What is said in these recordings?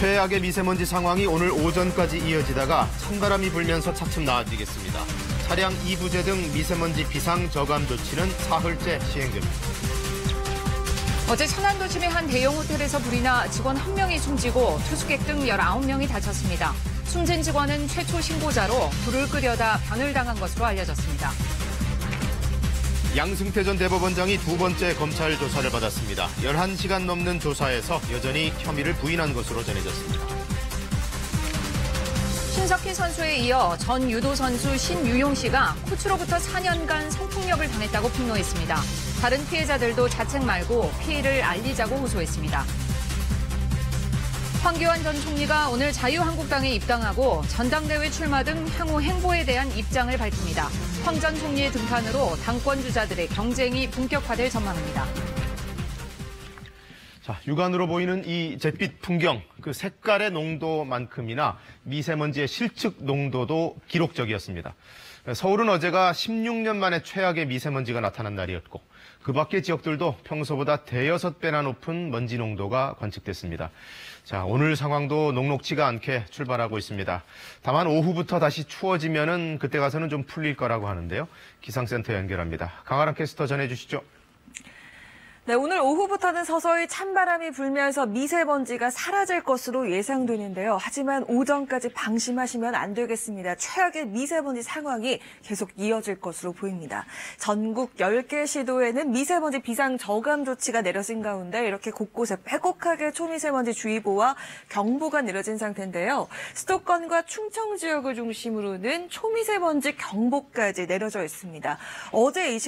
최악의 미세먼지 상황이 오늘 오전까지 이어지다가 찬바람이 불면서 차츰 나아지겠습니다. 차량 이부제 등 미세먼지 비상 저감 조치는 사흘째 시행됩니다. 어제 천안 도심의 한 대형 호텔에서 불이 나 직원 1명이 숨지고 투숙객 등 19명이 다쳤습니다. 숨진 직원은 최초 신고자로 불을 끄려다 방을당한 것으로 알려졌습니다. 양승태 전 대법원장이 두 번째 검찰 조사를 받았습니다. 11시간 넘는 조사에서 여전히 혐의를 부인한 것으로 전해졌습니다. 신석희 선수에 이어 전 유도 선수 신유용 씨가 코치로부터 4년간 성폭력을 당했다고 폭로했습니다. 다른 피해자들도 자책 말고 피해를 알리자고 호소했습니다. 황교안 전 총리가 오늘 자유한국당에 입당하고 전당대회 출마 등 향후 행보에 대한 입장을 밝힙니다. 황 전 총리의 등판으로 당권 주자들의 경쟁이 본격화될 전망입니다. 자, 육안으로 보이는 이 잿빛 풍경, 그 색깔의 농도만큼이나 미세먼지의 실측 농도도 기록적이었습니다. 서울은 어제가 16년 만에 최악의 미세먼지가 나타난 날이었고 그 밖의 지역들도 평소보다 대여섯 배나 높은 먼지 농도가 관측됐습니다. 자, 오늘 상황도 녹록치가 않게 출발하고 있습니다. 다만 오후부터 다시 추워지면은 그때 가서는 좀 풀릴 거라고 하는데요. 기상센터 연결합니다. 강아람 캐스터 전해주시죠. 네, 오늘 오후부터는 서서히 찬바람이 불면서 미세먼지가 사라질 것으로 예상되는데요. 하지만 오전까지 방심하시면 안 되겠습니다. 최악의 미세먼지 상황이 계속 이어질 것으로 보입니다. 전국 10개 시도에는 미세먼지 비상 저감 조치가 내려진 가운데 이렇게 곳곳에 빼곡하게 초미세먼지 주의보와 경보가 내려진 상태인데요. 수도권과 충청 지역을 중심으로는 초미세먼지 경보까지 내려져 있습니다. 어제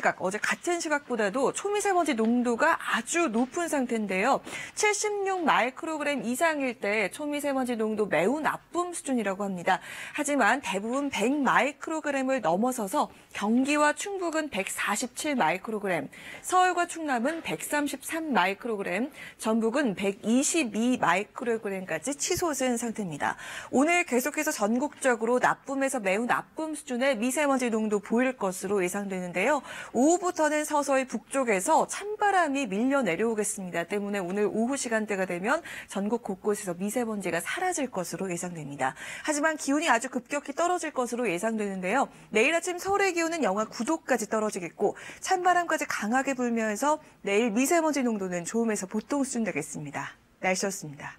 같은 시각보다도 초미세먼지 농도가 아주 높은 상태인데요. 76 마이크로그램 이상일 때 초미세먼지 농도 매우 나쁨 수준이라고 합니다. 하지만 대부분 100 마이크로그램을 넘어서서 경기와 충북은 147 마이크로그램, 서울과 충남은 133 마이크로그램, 전북은 122 마이크로그램까지 치솟은 상태입니다. 오늘 계속해서 전국적으로 나쁨에서 매우 나쁨 수준의 미세먼지 농도 보일 것으로 예상되는데요. 오후부터는 서서히 북쪽에서 찬바람이 밀려 내려오겠습니다. 때문에 오늘 오후 시간대가 되면 전국 곳곳에서 미세먼지가 사라질 것으로 예상됩니다. 하지만 기온이 아주 급격히 떨어질 것으로 예상되는데요. 내일 아침 서울의 기온은 영하 9도까지 떨어지겠고 찬바람까지 강하게 불면서 내일 미세먼지 농도는 좋음에서 보통 수준 되겠습니다. 날씨였습니다.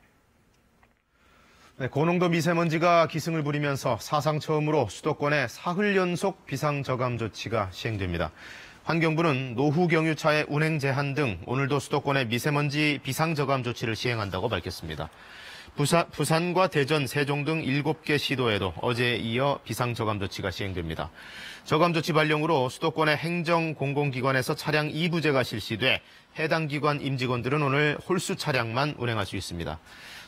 네, 고농도 미세먼지가 기승을 부리면서 사상 처음으로 수도권에 사흘 연속 비상저감 조치가 시행됩니다. 환경부는 노후 경유차의 운행 제한 등 오늘도 수도권에 미세먼지 비상저감 조치를 시행한다고 밝혔습니다. 부산과 대전, 세종 등 7개 시도에도 어제에 이어 비상저감 조치가 시행됩니다. 저감 조치 발령으로 수도권의 행정 공공기관에서 차량 이부제가 실시돼 해당 기관 임직원들은 오늘 홀수 차량만 운행할 수 있습니다.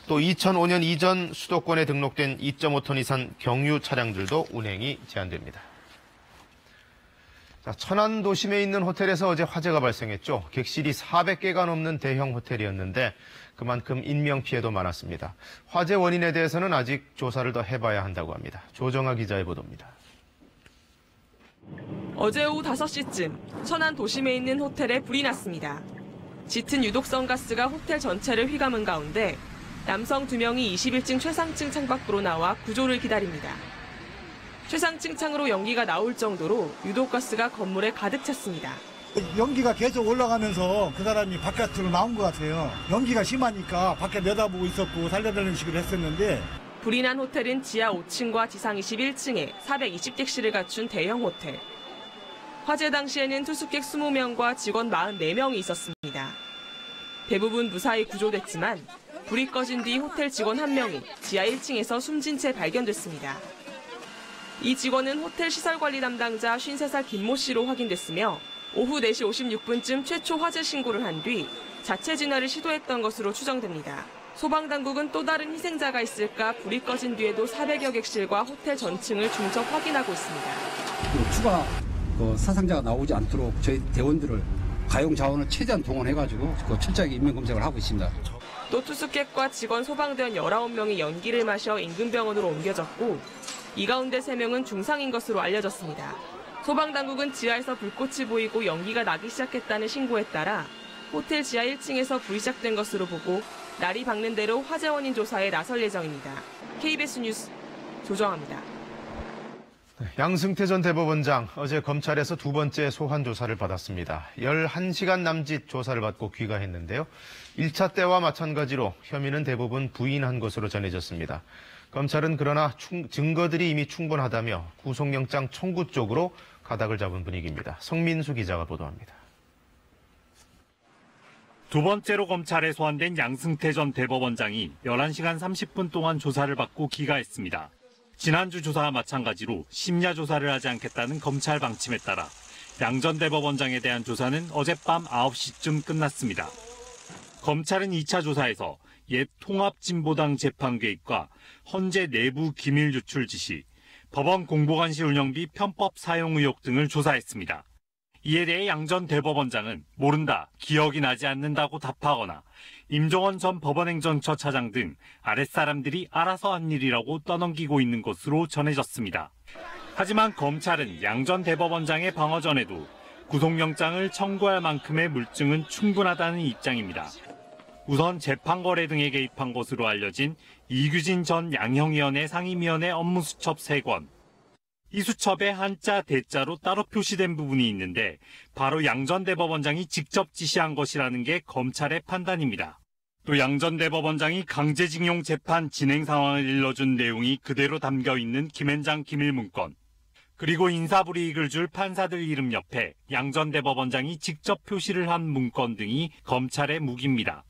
또 2005년 이전 수도권에 등록된 2.5톤 이상 경유 차량들도 운행이 제한됩니다. 자, 천안 도심에 있는 호텔에서 어제 화재가 발생했죠. 객실이 400개가 넘는 대형 호텔이었는데 그만큼 인명피해도 많았습니다. 화재 원인에 대해서는 아직 조사를 더 해봐야 한다고 합니다. 조정아 기자의 보도입니다. 어제 오후 5시쯤 천안 도심에 있는 호텔에 불이 났습니다. 짙은 유독성 가스가 호텔 전체를 휘감은 가운데 남성 2명이 21층 최상층 창밖으로 나와 구조를 기다립니다. 최상층 창으로 연기가 나올 정도로 유독가스가 건물에 가득 찼습니다. 연기가 계속 올라가면서 그 사람이 바깥으로 나온 것 같아요. 연기가 심하니까 밖에 내다보고 있었고 살려달라는 식으로 했었는데. 불이 난 호텔은 지하 5층과 지상 21층에 420객실을 갖춘 대형 호텔. 화재 당시에는 투숙객 20명과 직원 44명이 있었습니다. 대부분 무사히 구조됐지만 불이 꺼진 뒤 호텔 직원 1명이 지하 1층에서 숨진 채 발견됐습니다. 이 직원은 호텔 시설관리 담당자 53살 김모 씨로 확인됐으며 오후 4시 56분쯤 최초 화재 신고를 한 뒤 자체 진화를 시도했던 것으로 추정됩니다. 소방당국은 또 다른 희생자가 있을까 불이 꺼진 뒤에도 400여 객실과 호텔 전층을 중첩 확인하고 있습니다. 추가 사상자가 나오지 않도록 저희 대원들을 가용 자원을 최대한 동원해가지고 철저하게 인명검색을 하고 있습니다. 또 투숙객과 직원 소방대원 19명이 연기를 마셔 인근 병원으로 옮겨졌고 이 가운데 3명은 중상인 것으로 알려졌습니다. 소방당국은 지하에서 불꽃이 보이고 연기가 나기 시작했다는 신고에 따라 호텔 지하 1층에서 불이 시작된 것으로 보고 날이 밝는 대로 화재 원인 조사에 나설 예정입니다. KBS 뉴스 조정아입니다. 양승태 전 대법원장 어제 검찰에서 두 번째 소환 조사를 받았습니다. 11시간 남짓 조사를 받고 귀가했는데요. 1차 때와 마찬가지로 혐의는 대부분 부인한 것으로 전해졌습니다. 검찰은 그러나 증거들이 이미 충분하다며 구속영장 청구 쪽으로 가닥을 잡은 분위기입니다. 성민수 기자가 보도합니다. 두 번째로 검찰에 소환된 양승태 전 대법원장이 11시간 30분 동안 조사를 받고 귀가했습니다. 지난주 조사와 마찬가지로 심야 조사를 하지 않겠다는 검찰 방침에 따라 양 전 대법원장에 대한 조사는 어젯밤 9시쯤 끝났습니다. 검찰은 2차 조사에서 옛 통합진보당 재판 개입과 헌재 내부 기밀 유출 지시, 법원 공보관실 운영비 편법 사용 의혹 등을 조사했습니다. 이에 대해 양 전 대법원장은 모른다, 기억이 나지 않는다고 답하거나 임종원 전 법원행정처 차장 등 아랫사람들이 알아서 한 일이라고 떠넘기고 있는 것으로 전해졌습니다. 하지만 검찰은 양 전 대법원장의 방어 전에도 구속영장을 청구할 만큼의 물증은 충분하다는 입장입니다. 우선 재판거래 등에 개입한 것으로 알려진 이규진 전 양형위원회 상임위원회 업무수첩 3권. 이 수첩에 한자, 대자로 따로 표시된 부분이 있는데 바로 양 전 대법원장이 직접 지시한 것이라는 게 검찰의 판단입니다. 또 양 전 대법원장이 강제징용 재판 진행 상황을 일러준 내용이 그대로 담겨 있는 김앤장 기밀 문건, 그리고 인사불이익을 줄 판사들 이름 옆에 양 전 대법원장이 직접 표시를 한 문건 등이 검찰의 무기입니다.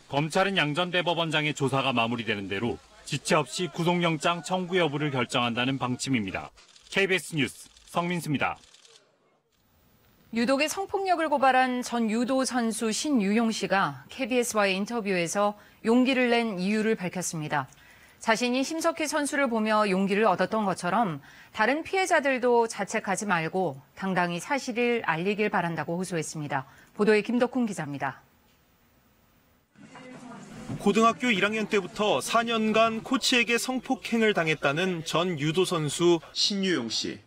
검찰은 양 전 대법원장의 조사가 마무리되는 대로 지체 없이 구속영장 청구 여부를 결정한다는 방침입니다. KBS 뉴스 성민수입니다. 유독의 성폭력을 고발한 전 유도 선수 신유용 씨가 KBS와의 인터뷰에서 용기를 낸 이유를 밝혔습니다. 자신이 심석희 선수를 보며 용기를 얻었던 것처럼 다른 피해자들도 자책하지 말고 당당히 사실을 알리길 바란다고 호소했습니다. 보도에 김덕훈 기자입니다. 고등학교 1학년 때부터 4년간 코치에게 성폭행을 당했다는 전 유도 선수 신유용 씨.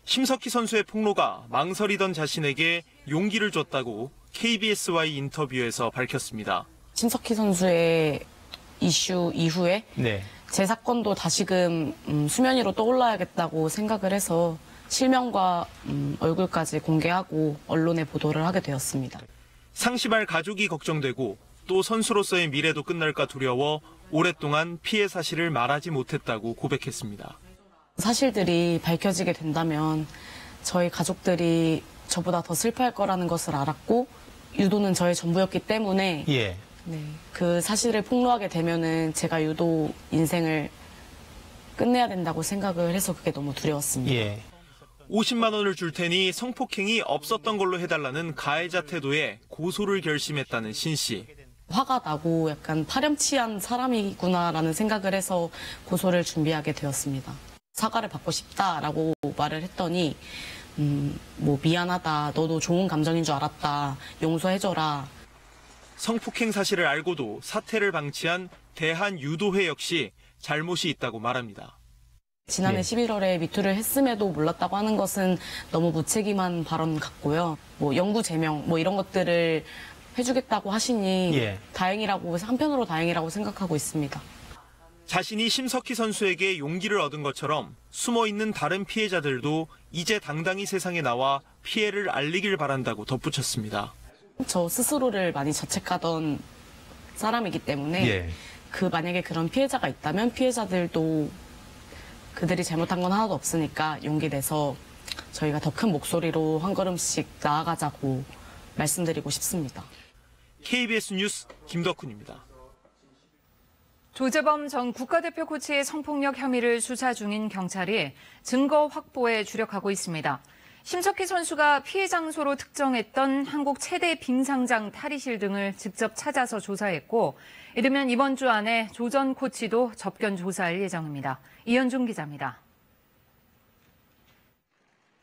심석희 선수의 폭로가 망설이던 자신에게 용기를 줬다고 KBS와의 인터뷰에서 밝혔습니다. 심석희 선수의 이슈 이후에 제 사건도 다시금 수면 위로 떠올라야겠다고 생각을 해서 실명과 얼굴까지 공개하고 언론에 보도를 하게 되었습니다. 상심할 가족이 걱정되고 또 선수로서의 미래도 끝날까 두려워 오랫동안 피해 사실을 말하지 못했다고 고백했습니다. 사실들이 밝혀지게 된다면 저희 가족들이 저보다 더 슬퍼할 거라는 것을 알았고 유도는 저의 전부였기 때문에 그 사실을 폭로하게 되면은 제가 유도 인생을 끝내야 된다고 생각을 해서 그게 너무 두려웠습니다. 50만 원을 줄 테니 성폭행이 없었던 걸로 해달라는 가해자 태도에 고소를 결심했다는 신 씨. 화가 나고 약간 파렴치한 사람이구나라는 생각을 해서 고소를 준비하게 되었습니다. 사과를 받고 싶다라고 말을 했더니 뭐 미안하다, 너도 좋은 감정인 줄 알았다, 용서해줘라. 성폭행 사실을 알고도 사태를 방치한 대한유도회 역시 잘못이 있다고 말합니다. 지난해 11월에 미투를 했음에도 몰랐다고 하는 것은 너무 무책임한 발언 같고요. 뭐 영구 제명 뭐 이런 것들을 해주겠다고 하시니 다행이라고, 한편으로 다행이라고 생각하고 있습니다. 자신이 심석희 선수에게 용기를 얻은 것처럼 숨어있는 다른 피해자들도 이제 당당히 세상에 나와 피해를 알리길 바란다고 덧붙였습니다. 저 스스로를 많이 자책하던 사람이기 때문에 만약에 그런 피해자가 있다면 피해자들도 그들이 잘못한 건 하나도 없으니까 용기 내서 저희가 더 큰 목소리로 한 걸음씩 나아가자고 말씀드리고 싶습니다. KBS 뉴스 김덕훈입니다. 조재범 전 국가대표 코치의 성폭력 혐의를 수사 중인 경찰이 증거 확보에 주력하고 있습니다. 심석희 선수가 피해 장소로 특정했던 한국 최대 빙상장 탈의실 등을 직접 찾아서 조사했고, 이르면 이번 주 안에 조 전 코치도 접견 조사할 예정입니다. 이현중 기자입니다.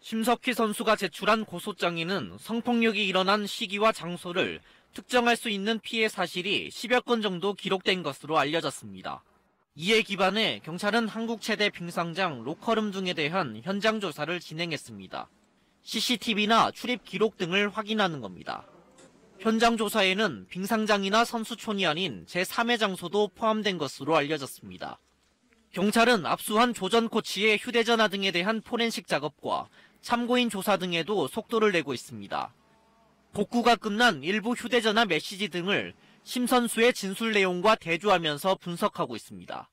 심석희 선수가 제출한 고소장에는 성폭력이 일어난 시기와 장소를 특정할 수 있는 피해 사실이 10여 건 정도 기록된 것으로 알려졌습니다. 이에 기반해 경찰은 한국 최대 빙상장 로커룸 등에 대한 현장 조사를 진행했습니다. CCTV나 출입 기록 등을 확인하는 겁니다. 현장 조사에는 빙상장이나 선수촌이 아닌 제3의 장소도 포함된 것으로 알려졌습니다. 경찰은 압수한 조전 코치의 휴대전화 등에 대한 포렌식 작업과 참고인 조사 등에도 속도를 내고 있습니다. 복구가 끝난 일부 휴대전화 메시지 등을 심 선수의 진술 내용과 대조하면서 분석하고 있습니다.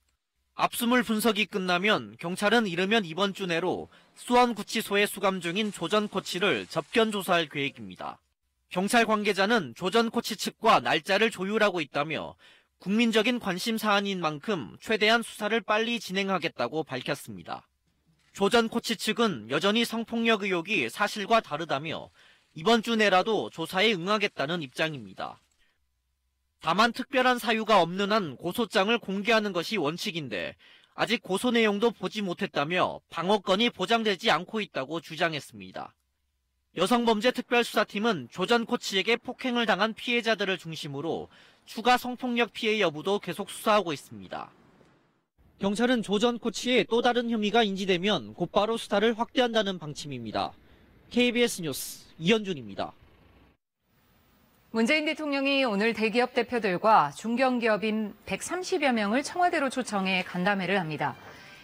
압수물 분석이 끝나면 경찰은 이르면 이번 주 내로 수원구치소에 수감 중인 조전 코치를 접견 조사할 계획입니다. 경찰 관계자는 조전 코치 측과 날짜를 조율하고 있다며 국민적인 관심 사안인 만큼 최대한 수사를 빨리 진행하겠다고 밝혔습니다. 조전 코치 측은 여전히 성폭력 의혹이 사실과 다르다며 이번 주 내라도 조사에 응하겠다는 입장입니다. 다만 특별한 사유가 없는 한 고소장을 공개하는 것이 원칙인데 아직 고소 내용도 보지 못했다며 방어권이 보장되지 않고 있다고 주장했습니다. 여성범죄특별수사팀은 조전 코치에게 폭행을 당한 피해자들을 중심으로 추가 성폭력 피해 여부도 계속 수사하고 있습니다. 경찰은 조전 코치의 또 다른 혐의가 인지되면 곧바로 수사를 확대한다는 방침입니다. KBS 뉴스 이현준입니다. 문재인 대통령이 오늘 대기업 대표들과 중견기업인 130여 명을 청와대로 초청해 간담회를 합니다.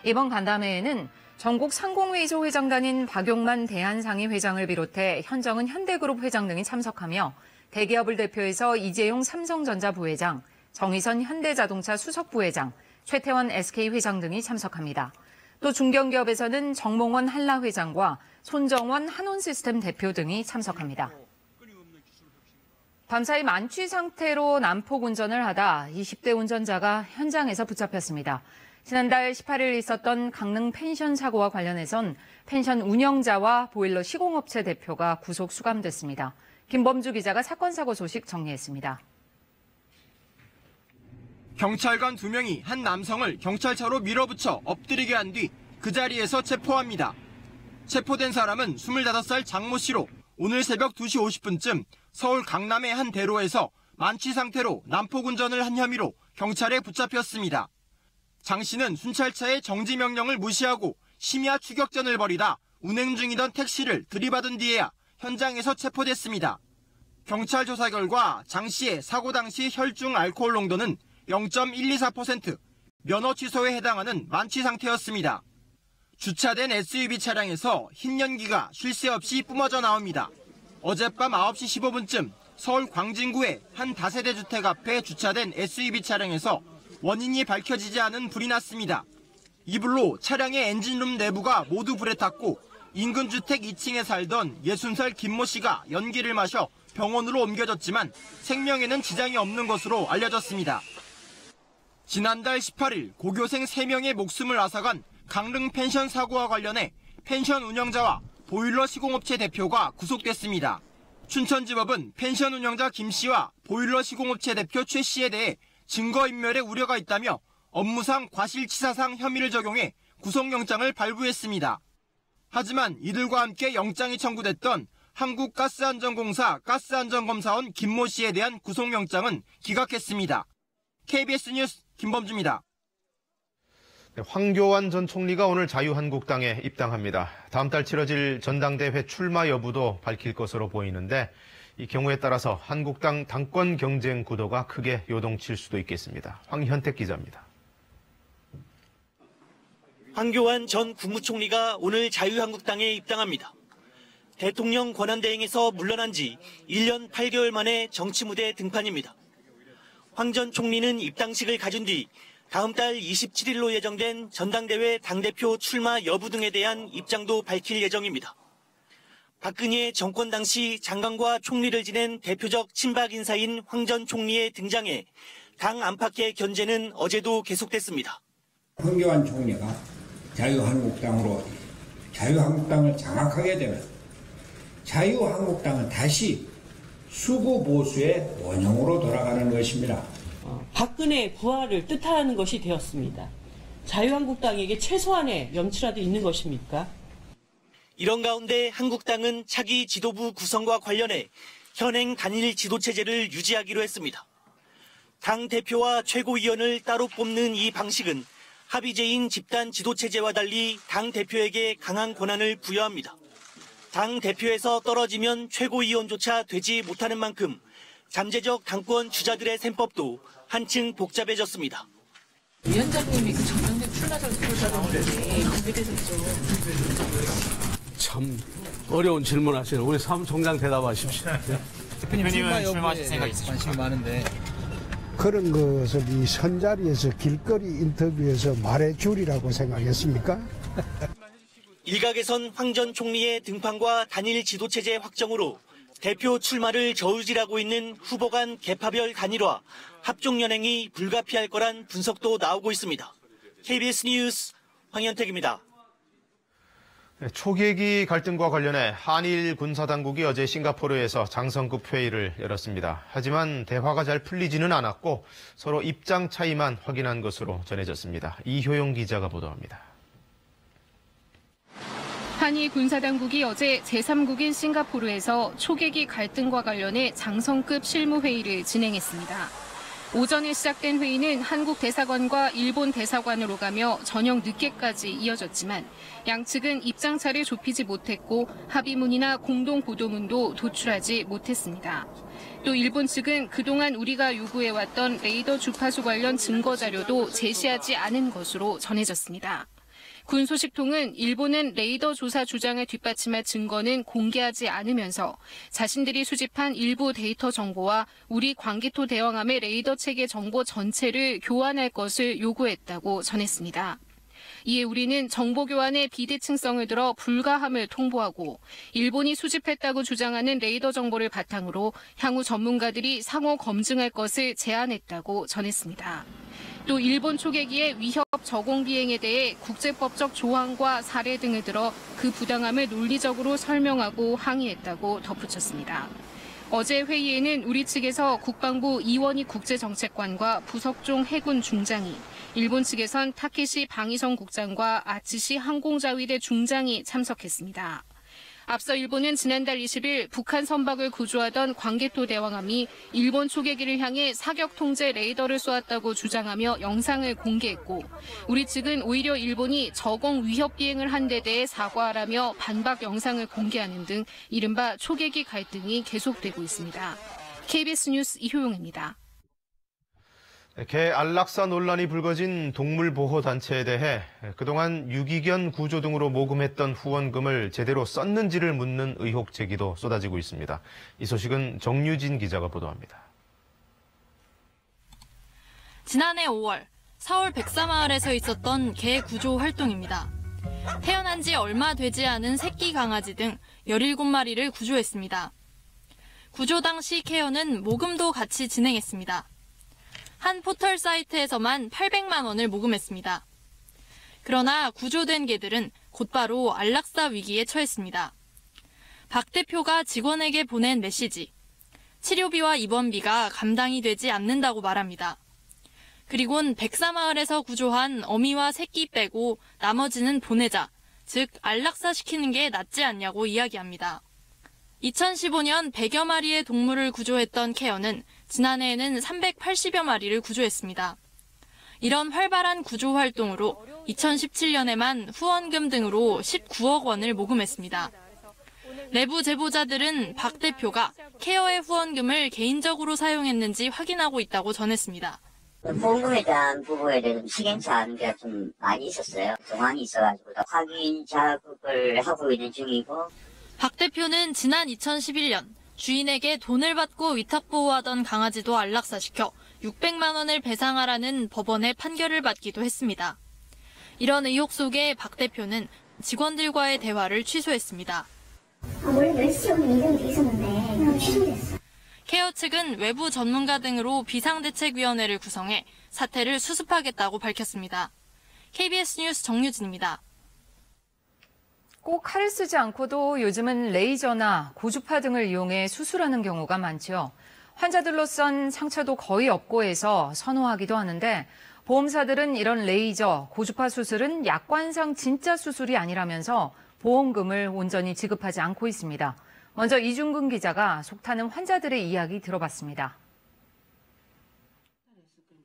이번 간담회에는 전국 상공회의소 회장단인 박용만 대한상의 회장을 비롯해 현정은 현대그룹 회장 등이 참석하며 대기업을 대표해서 이재용 삼성전자 부회장, 정의선 현대자동차 수석 부회장, 최태원 SK 회장 등이 참석합니다. 또 중견기업에서는 정몽원 한라 회장과 손정원 한온시스템 대표 등이 참석합니다. 밤사이 만취 상태로 난폭 운전을 하다 20대 운전자가 현장에서 붙잡혔습니다. 지난달 18일 있었던 강릉 펜션 사고와 관련해선 펜션 운영자와 보일러 시공업체 대표가 구속 수감됐습니다. 김범주 기자가 사건 사고 소식 정리했습니다. 경찰관 2명이 한 남성을 경찰차로 밀어붙여 엎드리게 한 뒤 그 자리에서 체포합니다. 체포된 사람은 25살 장모 씨로 오늘 새벽 2시 50분쯤 서울 강남의 한 대로에서 만취 상태로 난폭 운전을 한 혐의로 경찰에 붙잡혔습니다. 장 씨는 순찰차의 정지 명령을 무시하고 심야 추격전을 벌이다 운행 중이던 택시를 들이받은 뒤에야 현장에서 체포됐습니다. 경찰 조사 결과 장 씨의 사고 당시 혈중 알코올 농도는 0.124%, 면허 취소에 해당하는 만취 상태였습니다. 주차된 SUV 차량에서 흰 연기가 쉴 새 없이 뿜어져 나옵니다. 어젯밤 9시 15분쯤 서울 광진구의 한 다세대 주택 앞에 주차된 SUV 차량에서 원인이 밝혀지지 않은 불이 났습니다. 이 불로 차량의 엔진룸 내부가 모두 불에 탔고 인근 주택 2층에 살던 60살 김모 씨가 연기를 마셔 병원으로 옮겨졌지만 생명에는 지장이 없는 것으로 알려졌습니다. 지난달 18일 고교생 3명의 목숨을 앗아간 강릉 펜션 사고와 관련해 펜션 운영자와 보일러 시공업체 대표가 구속됐습니다. 춘천지법은 펜션 운영자 김 씨와 보일러 시공업체 대표 최 씨에 대해 증거인멸의 우려가 있다며 업무상 과실치사상 혐의를 적용해 구속영장을 발부했습니다. 하지만 이들과 함께 영장이 청구됐던 한국가스안전공사 가스안전검사원 김모 씨에 대한 구속영장은 기각했습니다. KBS 뉴스 김범주입니다. 황교안 전 총리가 오늘 자유한국당에 입당합니다. 다음 달 치러질 전당대회 출마 여부도 밝힐 것으로 보이는데 이 경우에 따라서 한국당 당권 경쟁 구도가 크게 요동칠 수도 있겠습니다. 황현택 기자입니다. 황교안 전 국무총리가 오늘 자유한국당에 입당합니다. 대통령 권한대행에서 물러난 지 1년 8개월 만에 정치 무대 등판입니다. 황 전 총리는 입당식을 가진 뒤 다음 달 27일로 예정된 전당대회 당대표 출마 여부 등에 대한 입장도 밝힐 예정입니다. 박근혜 정권 당시 장관과 총리를 지낸 대표적 친박 인사인 황 전 총리의 등장에 당 안팎의 견제는 어제도 계속됐습니다. 황교안 총리가 자유한국당으로 자유한국당을 장악하게 되면 자유한국당은 다시 수구 보수의 원형으로 돌아가는 것입니다. 박근혜 부활을 뜻하는 것이 되었습니다. 자유한국당에게 최소한의 명치라도 있는 것입니까? 이런 가운데 한국당은 차기 지도부 구성과 관련해 현행 단일 지도체제를 유지하기로 했습니다. 당 대표와 최고위원을 따로 뽑는 이 방식은 합의제인 집단 지도체제와 달리 당 대표에게 강한 권한을 부여합니다. 당 대표에서 떨어지면 최고위원조차 되지 못하는 만큼 잠재적 당권 주자들의 셈법도 한층 복잡해졌습니다. 위원장님이 그 전면대 출마 절차를 거기에 대해서 참 어려운 질문 하시는 우리 사무총장 대답하십시오. 대표님은 출마하실 생각 있으십니까? 관심이 많은데. 그런 것을 이 선자리에서 길거리 인터뷰에서 말해주리라고 생각했습니까? 일각에선 황 전 총리의 등판과 단일 지도체제 확정으로 대표 출마를 저울질하고 있는 후보 간 계파별 단일화, 합종연행이 불가피할 거란 분석도 나오고 있습니다. KBS 뉴스 황현택입니다. 초계기 갈등과 관련해 한일 군사당국이 어제 싱가포르에서 장성급 회의를 열었습니다. 하지만 대화가 잘 풀리지는 않았고 서로 입장 차이만 확인한 것으로 전해졌습니다. 이효영 기자가 보도합니다. 한일 군사당국이 어제 제3국인 싱가포르에서 초계기 갈등과 관련해 장성급 실무회의를 진행했습니다. 오전에 시작된 회의는 한국 대사관과 일본 대사관으로 가며 저녁 늦게까지 이어졌지만 양측은 입장차를 좁히지 못했고 합의문이나 공동보도문도 도출하지 못했습니다. 또 일본 측은 그동안 우리가 요구해왔던 레이더 주파수 관련 증거 자료도 제시하지 않은 것으로 전해졌습니다. 군 소식통은 일본은 레이더 조사 주장을 뒷받침할 증거는 공개하지 않으면서 자신들이 수집한 일부 데이터 정보와 우리 광개토 대왕함의 레이더 체계 정보 전체를 교환할 것을 요구했다고 전했습니다. 이에 우리는 정보 교환의 비대칭성을 들어 불가함을 통보하고 일본이 수집했다고 주장하는 레이더 정보를 바탕으로 향후 전문가들이 상호 검증할 것을 제안했다고 전했습니다. 또 일본 초계기의 위협 저공 비행에 대해 국제법적 조항과 사례 등을 들어 그 부당함을 논리적으로 설명하고 항의했다고 덧붙였습니다. 어제 회의에는 우리 측에서 국방부 이원희 국제정책관과 부석종 해군 중장이, 일본 측에선 타케시 방위성 국장과 아츠시 항공자위대 중장이 참석했습니다. 앞서 일본은 지난달 20일 북한 선박을 구조하던 광개토 대왕함이 일본 초계기를 향해 사격 통제 레이더를 쏘았다고 주장하며 영상을 공개했고 우리 측은 오히려 일본이 저공 위협 비행을 한 데 대해 사과하라며 반박 영상을 공개하는 등 이른바 초계기 갈등이 계속되고 있습니다. KBS 뉴스 이효용입니다. 개 안락사 논란이 불거진 동물보호단체에 대해 그동안 유기견 구조 등으로 모금했던 후원금을 제대로 썼는지를 묻는 의혹 제기도 쏟아지고 있습니다. 이 소식은 정유진 기자가 보도합니다. 지난해 5월 서울 백사마을에서 있었던 개 구조 활동입니다. 태어난 지 얼마 되지 않은 새끼 강아지 등 17마리를 구조했습니다. 구조 당시 케어는 모금도 같이 진행했습니다. 한 포털 사이트에서만 800만 원을 모금했습니다. 그러나 구조된 개들은 곧바로 안락사 위기에 처했습니다. 박 대표가 직원에게 보낸 메시지, 치료비와 입원비가 감당이 되지 않는다고 말합니다. 그리곤 백사마을에서 구조한 어미와 새끼 빼고 나머지는 보내자, 즉 안락사시키는 게 낫지 않냐고 이야기합니다. 2015년 100여 마리의 동물을 구조했던 케어는 지난해에는 380여 마리를 구조했습니다. 이런 활발한 구조 활동으로 2017년에만 후원금 등으로 19억 원을 모금했습니다. 내부 제보자들은 박 대표가 케어의 후원금을 개인적으로 사용했는지 확인하고 있다고 전했습니다. 후원금에 대한 부분에 대해서 시행차 하는 게 좀 많이 있었어요. 정황이 있어가지고 확인 작업을 하고 있는 중이고. 박 대표는 지난 2011년 주인에게 돈을 받고 위탁보호하던 강아지도 안락사시켜 600만 원을 배상하라는 법원의 판결을 받기도 했습니다. 이런 의혹 속에 박 대표는 직원들과의 대화를 취소했습니다. 원래 멸치용은 이런 게 있었는데 취소됐어. 케어 측은 외부 전문가 등으로 비상대책위원회를 구성해 사태를 수습하겠다고 밝혔습니다. KBS 뉴스 정유진입니다. 꼭 칼을 쓰지 않고도 요즘은 레이저나 고주파 등을 이용해 수술하는 경우가 많죠. 환자들로선 상처도 거의 없고 해서 선호하기도 하는데 보험사들은 이런 레이저, 고주파 수술은 약관상 진짜 수술이 아니라면서 보험금을 온전히 지급하지 않고 있습니다. 먼저 이중근 기자가 속타는 환자들의 이야기 들어봤습니다.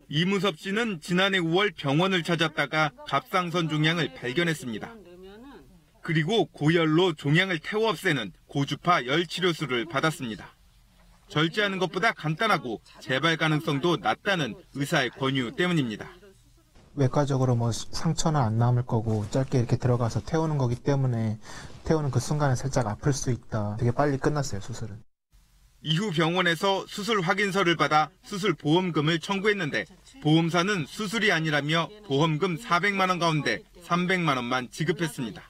이무섭 씨는 지난해 5월 병원을 찾았다가 갑상선 종양을 발견했습니다. 그리고 고열로 종양을 태워 없애는 고주파 열 치료술을 받았습니다. 절제하는 것보다 간단하고 재발 가능성도 낮다는 의사의 권유 때문입니다. 외과적으로 뭐 상처는 안 남을 거고 짧게 이렇게 들어가서 태우는 거기 때문에 태우는 그 순간에 살짝 아플 수 있다. 되게 빨리 끝났어요, 수술은. 이후 병원에서 수술 확인서를 받아 수술 보험금을 청구했는데 보험사는 수술이 아니라며 보험금 400만 원 가운데 300만 원만 지급했습니다.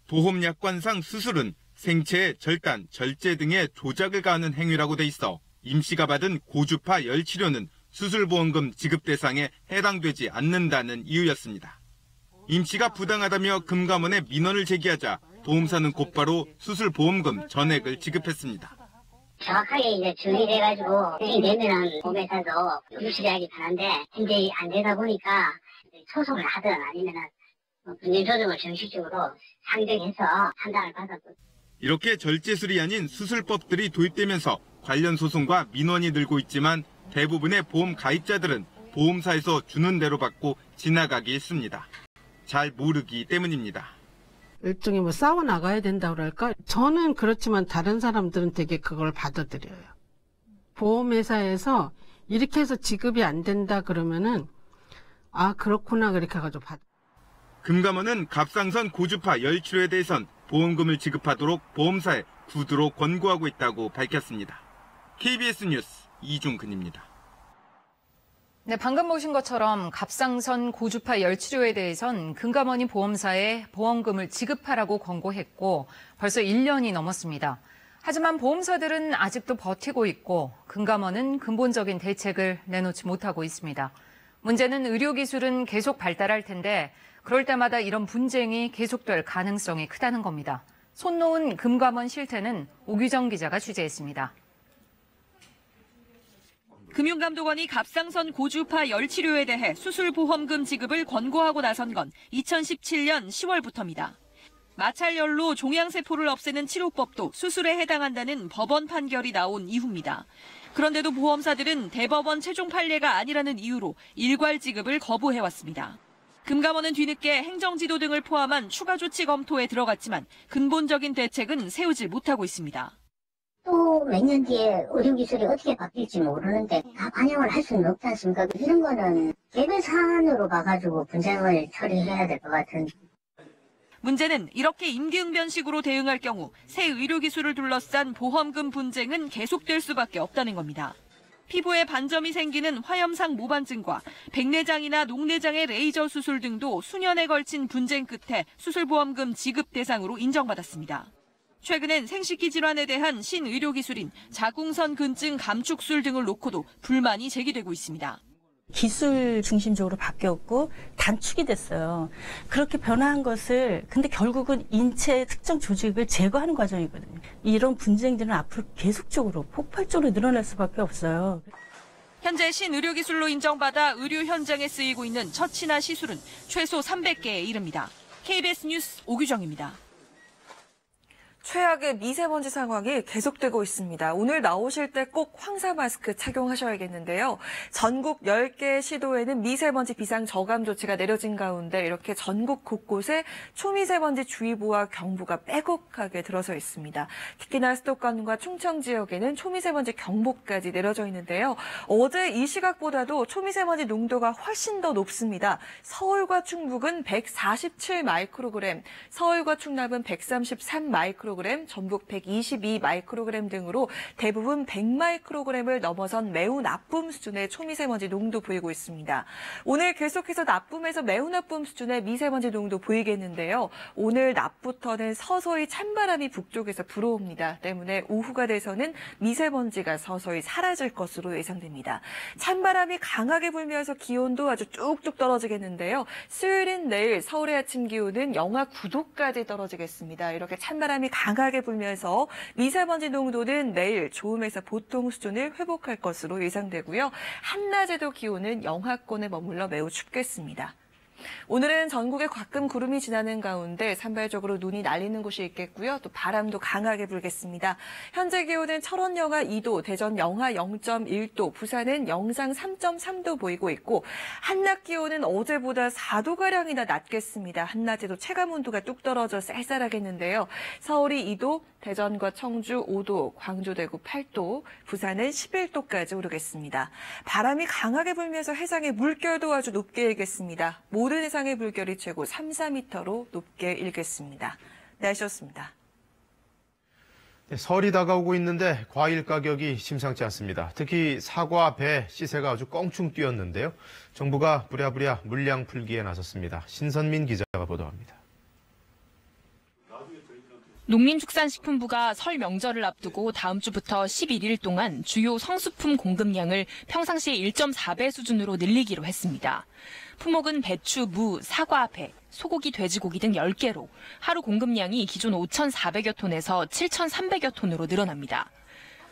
보험약관상 수술은 생체의 절단, 절제 등의 조작을 가하는 행위라고 돼 있어 임 씨가 받은 고주파 열 치료는 수술보험금 지급 대상에 해당되지 않는다는 이유였습니다. 임 씨가 부당하다며 금감원에 민원을 제기하자 보험사는 곧바로 수술보험금 전액을 지급했습니다. 정확하게 이제 정리돼가지고 내면은 보험회사도 수술하기 바란데 현재 안 되다 보니까 소송을 하든 아니면은 분쟁조정을 정식적으로 상정해서 판단을 받았고. 이렇게 절제술이 아닌 수술법들이 도입되면서 관련 소송과 민원이 늘고 있지만 대부분의 보험 가입자들은 보험사에서 주는 대로 받고 지나가기 했습니다. 잘 모르기 때문입니다. 일종의 뭐 싸워 나가야 된다고 할까? 저는 그렇지만 다른 사람들은 되게 그걸 받아들여요. 보험회사에서 이렇게 해서 지급이 안 된다 그러면은 아 그렇구나 그렇게 해가지고 받아. 금감원은 갑상선 고주파 열 치료에 대해선 보험금을 지급하도록 보험사에 구두로 권고하고 있다고 밝혔습니다. KBS 뉴스 이중근입니다. 네, 방금 보신 것처럼 갑상선 고주파 열 치료에 대해선 금감원이 보험사에 보험금을 지급하라고 권고했고 벌써 1년이 넘었습니다. 하지만 보험사들은 아직도 버티고 있고 금감원은 근본적인 대책을 내놓지 못하고 있습니다. 문제는 의료기술은 계속 발달할 텐데 그럴 때마다 이런 분쟁이 계속될 가능성이 크다는 겁니다. 손 놓은 금감원 실태는 오규정 기자가 취재했습니다. 금융감독원이 갑상선 고주파 열 치료에 대해 수술보험금 지급을 권고하고 나선 건 2017년 10월부터입니다. 마찰열로 종양세포를 없애는 치료법도 수술에 해당한다는 법원 판결이 나온 이후입니다. 그런데도 보험사들은 대법원 최종 판례가 아니라는 이유로 일괄 지급을 거부해왔습니다. 금감원은 뒤늦게 행정지도 등을 포함한 추가 조치 검토에 들어갔지만 근본적인 대책은 세우지 못하고 있습니다. 또 몇 년 뒤에 의료기술이 어떻게 바뀔지 모르는데 다 반영을 할 수는 없지 않습니까? 이런 거는 개별 사안으로 봐가지고 분쟁을 처리해야 될 것 같은. 문제는 이렇게 임기응변식으로 대응할 경우 새 의료기술을 둘러싼 보험금 분쟁은 계속될 수밖에 없다는 겁니다. 피부에 반점이 생기는 화염상 모반증과 백내장이나 녹내장의 레이저 수술 등도 수년에 걸친 분쟁 끝에 수술보험금 지급 대상으로 인정받았습니다. 최근엔 생식기 질환에 대한 신의료기술인 자궁선 근증 감축술 등을 놓고도 불만이 제기되고 있습니다. 기술 중심적으로 바뀌었고 단축이 됐어요. 그렇게 변화한 것을 근데 결국은 인체의 특정 조직을 제거하는 과정이거든요. 이런 분쟁들은 앞으로 계속적으로 폭발적으로 늘어날 수밖에 없어요. 현재 신의료기술로 인정받아 의료 현장에 쓰이고 있는 처치나 시술은 최소 300개에 이릅니다. KBS 뉴스 오규정입니다. 최악의 미세먼지 상황이 계속되고 있습니다. 오늘 나오실 때 꼭 황사 마스크 착용하셔야겠는데요. 전국 10개 시도에는 미세먼지 비상 저감 조치가 내려진 가운데 이렇게 전국 곳곳에 초미세먼지 주의보와 경보가 빼곡하게 들어서 있습니다. 특히나 수도권과 충청 지역에는 초미세먼지 경보까지 내려져 있는데요. 어제 이 시각보다도 초미세먼지 농도가 훨씬 더 높습니다. 서울과 충북은 147 마이크로그램, 서울과 충남은 133 마이크로그램, 전북 122 마이크로그램 등으로 대부분 100 마이크로그램을 넘어선 매우 나쁨 수준의 초미세먼지 농도 보이고 있습니다. 오늘 계속해서 나쁨에서 매우 나쁨 수준의 미세먼지 농도 보이겠는데요. 오늘 낮부터는 서서히 찬바람이 북쪽에서 불어옵니다. 때문에 오후가 돼서는 미세먼지가 서서히 사라질 것으로 예상됩니다. 찬바람이 강하게 불면서 기온도 아주 뚝뚝 떨어지겠는데요. 수요일인 내일 서울의 아침 기온은 영하 9도까지 떨어지겠습니다. 이렇게 찬바람이 강하게 불면서 미세먼지 농도는 내일 좋음에서 보통 수준을 회복할 것으로 예상되고요. 한낮에도 기온은 영하권에 머물러 매우 춥겠습니다. 오늘은 전국에 가끔 구름이 지나는 가운데 산발적으로 눈이 날리는 곳이 있겠고요. 또 바람도 강하게 불겠습니다. 현재 기온은 철원 영하 2도, 대전 영하 0.1도, 부산은 영상 3.3도 보이고 있고 한낮 기온은 어제보다 4도가량이나 낮겠습니다. 한낮에도 체감 온도가 뚝 떨어져 쌀쌀하겠는데요. 서울이 2도, 대전과 청주 5도, 광주, 대구 8도, 부산은 11도까지 오르겠습니다. 바람이 강하게 불면서 해상의 물결도 아주 높게 일겠습니다. 모든 해상의 물결이 최고 3, 4m로 높게 일겠습니다. 날씨였습니다. 네, 설이 다가오고 있는데 과일 가격이 심상치 않습니다. 특히 사과, 배 시세가 아주 껑충 뛰었는데요. 정부가 부랴부랴 물량 풀기에 나섰습니다. 신선민 기자가 보도합니다. 농림축산식품부가 설 명절을 앞두고 다음 주부터 11일 동안 주요 성수품 공급량을 평상시 1.4배 수준으로 늘리기로 했습니다. 품목은 배추, 무, 사과, 배, 소고기, 돼지고기 등 10개로 하루 공급량이 기존 5,400여 톤에서 7,300여 톤으로 늘어납니다.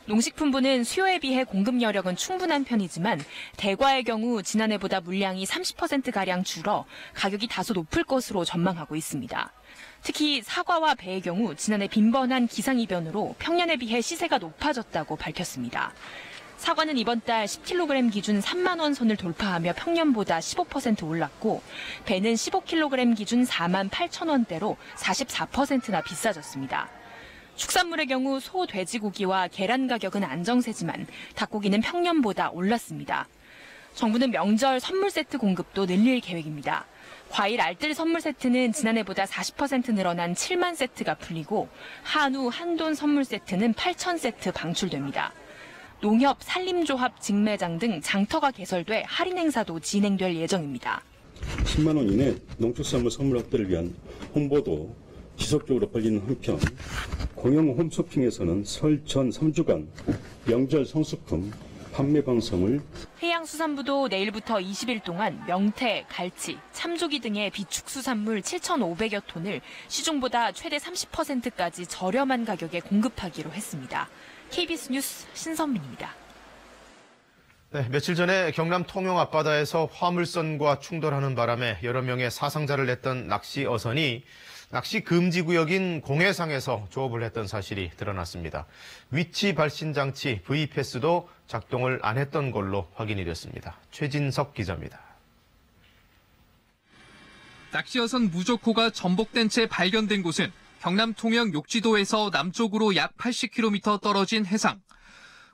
농식품부는 수요에 비해 공급 여력은 충분한 편이지만 대과의 경우 지난해보다 물량이 30%가량 줄어 가격이 다소 높을 것으로 전망하고 있습니다. 특히 사과와 배의 경우 지난해 빈번한 기상이변으로 평년에 비해 시세가 높아졌다고 밝혔습니다. 사과는 이번 달 10kg 기준 3만 원 선을 돌파하며 평년보다 15% 올랐고 배는 15kg 기준 4만 8천 원대로 44%나 비싸졌습니다. 축산물의 경우 소, 돼지고기와 계란 가격은 안정세지만 닭고기는 평년보다 올랐습니다. 정부는 명절 선물 세트 공급도 늘릴 계획입니다. 과일 알뜰 선물 세트는 지난해보다 40% 늘어난 7만 세트가 풀리고 한우, 한돈 선물 세트는 8천 세트 방출됩니다. 농협, 산림조합, 직매장 등 장터가 개설돼 할인 행사도 진행될 예정입니다. 10만 원 이내 농축산물 선물 확대를 위한 홍보도 지속적으로 벌이는 한편 공영 홈쇼핑에서는 설 전 3주간 명절 성수품 판매 방송을 해양수산부도 내일부터 20일 동안 명태, 갈치, 참조기 등의 비축수산물 7,500여 톤을 시중보다 최대 30%까지 저렴한 가격에 공급하기로 했습니다. KBS 뉴스 신선민입니다. 네, 며칠 전에 경남 통영 앞바다에서 화물선과 충돌하는 바람에 여러 명의 사상자를 냈던 낚시 어선이 낚시 금지 구역인 공해상에서 조업을 했던 사실이 드러났습니다. 위치 발신 장치 V패스도 작동을 안 했던 걸로 확인이 됐습니다. 최진석 기자입니다. 낚시어선 무조코가 전복된 채 발견된 곳은 경남 통영 욕지도에서 남쪽으로 약 80km 떨어진 해상.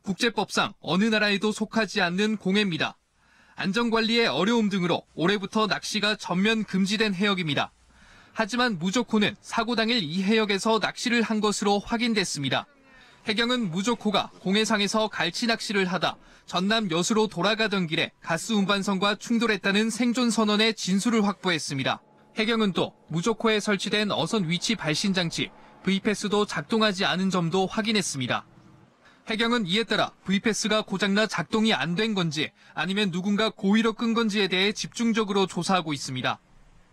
국제법상 어느 나라에도 속하지 않는 공해입니다. 안전관리의 어려움 등으로 올해부터 낚시가 전면 금지된 해역입니다. 하지만 무조코는 사고 당일 이 해역에서 낚시를 한 것으로 확인됐습니다. 해경은 무조코가 공해상에서 갈치 낚시를 하다 전남 여수로 돌아가던 길에 가스 운반선과 충돌했다는 생존 선원의 진술을 확보했습니다. 해경은 또 무조코에 설치된 어선 위치 발신 장치 V패스도 작동하지 않은 점도 확인했습니다. 해경은 이에 따라 V패스가 고장나 작동이 안 된 건지 아니면 누군가 고의로 끈 건지에 대해 집중적으로 조사하고 있습니다.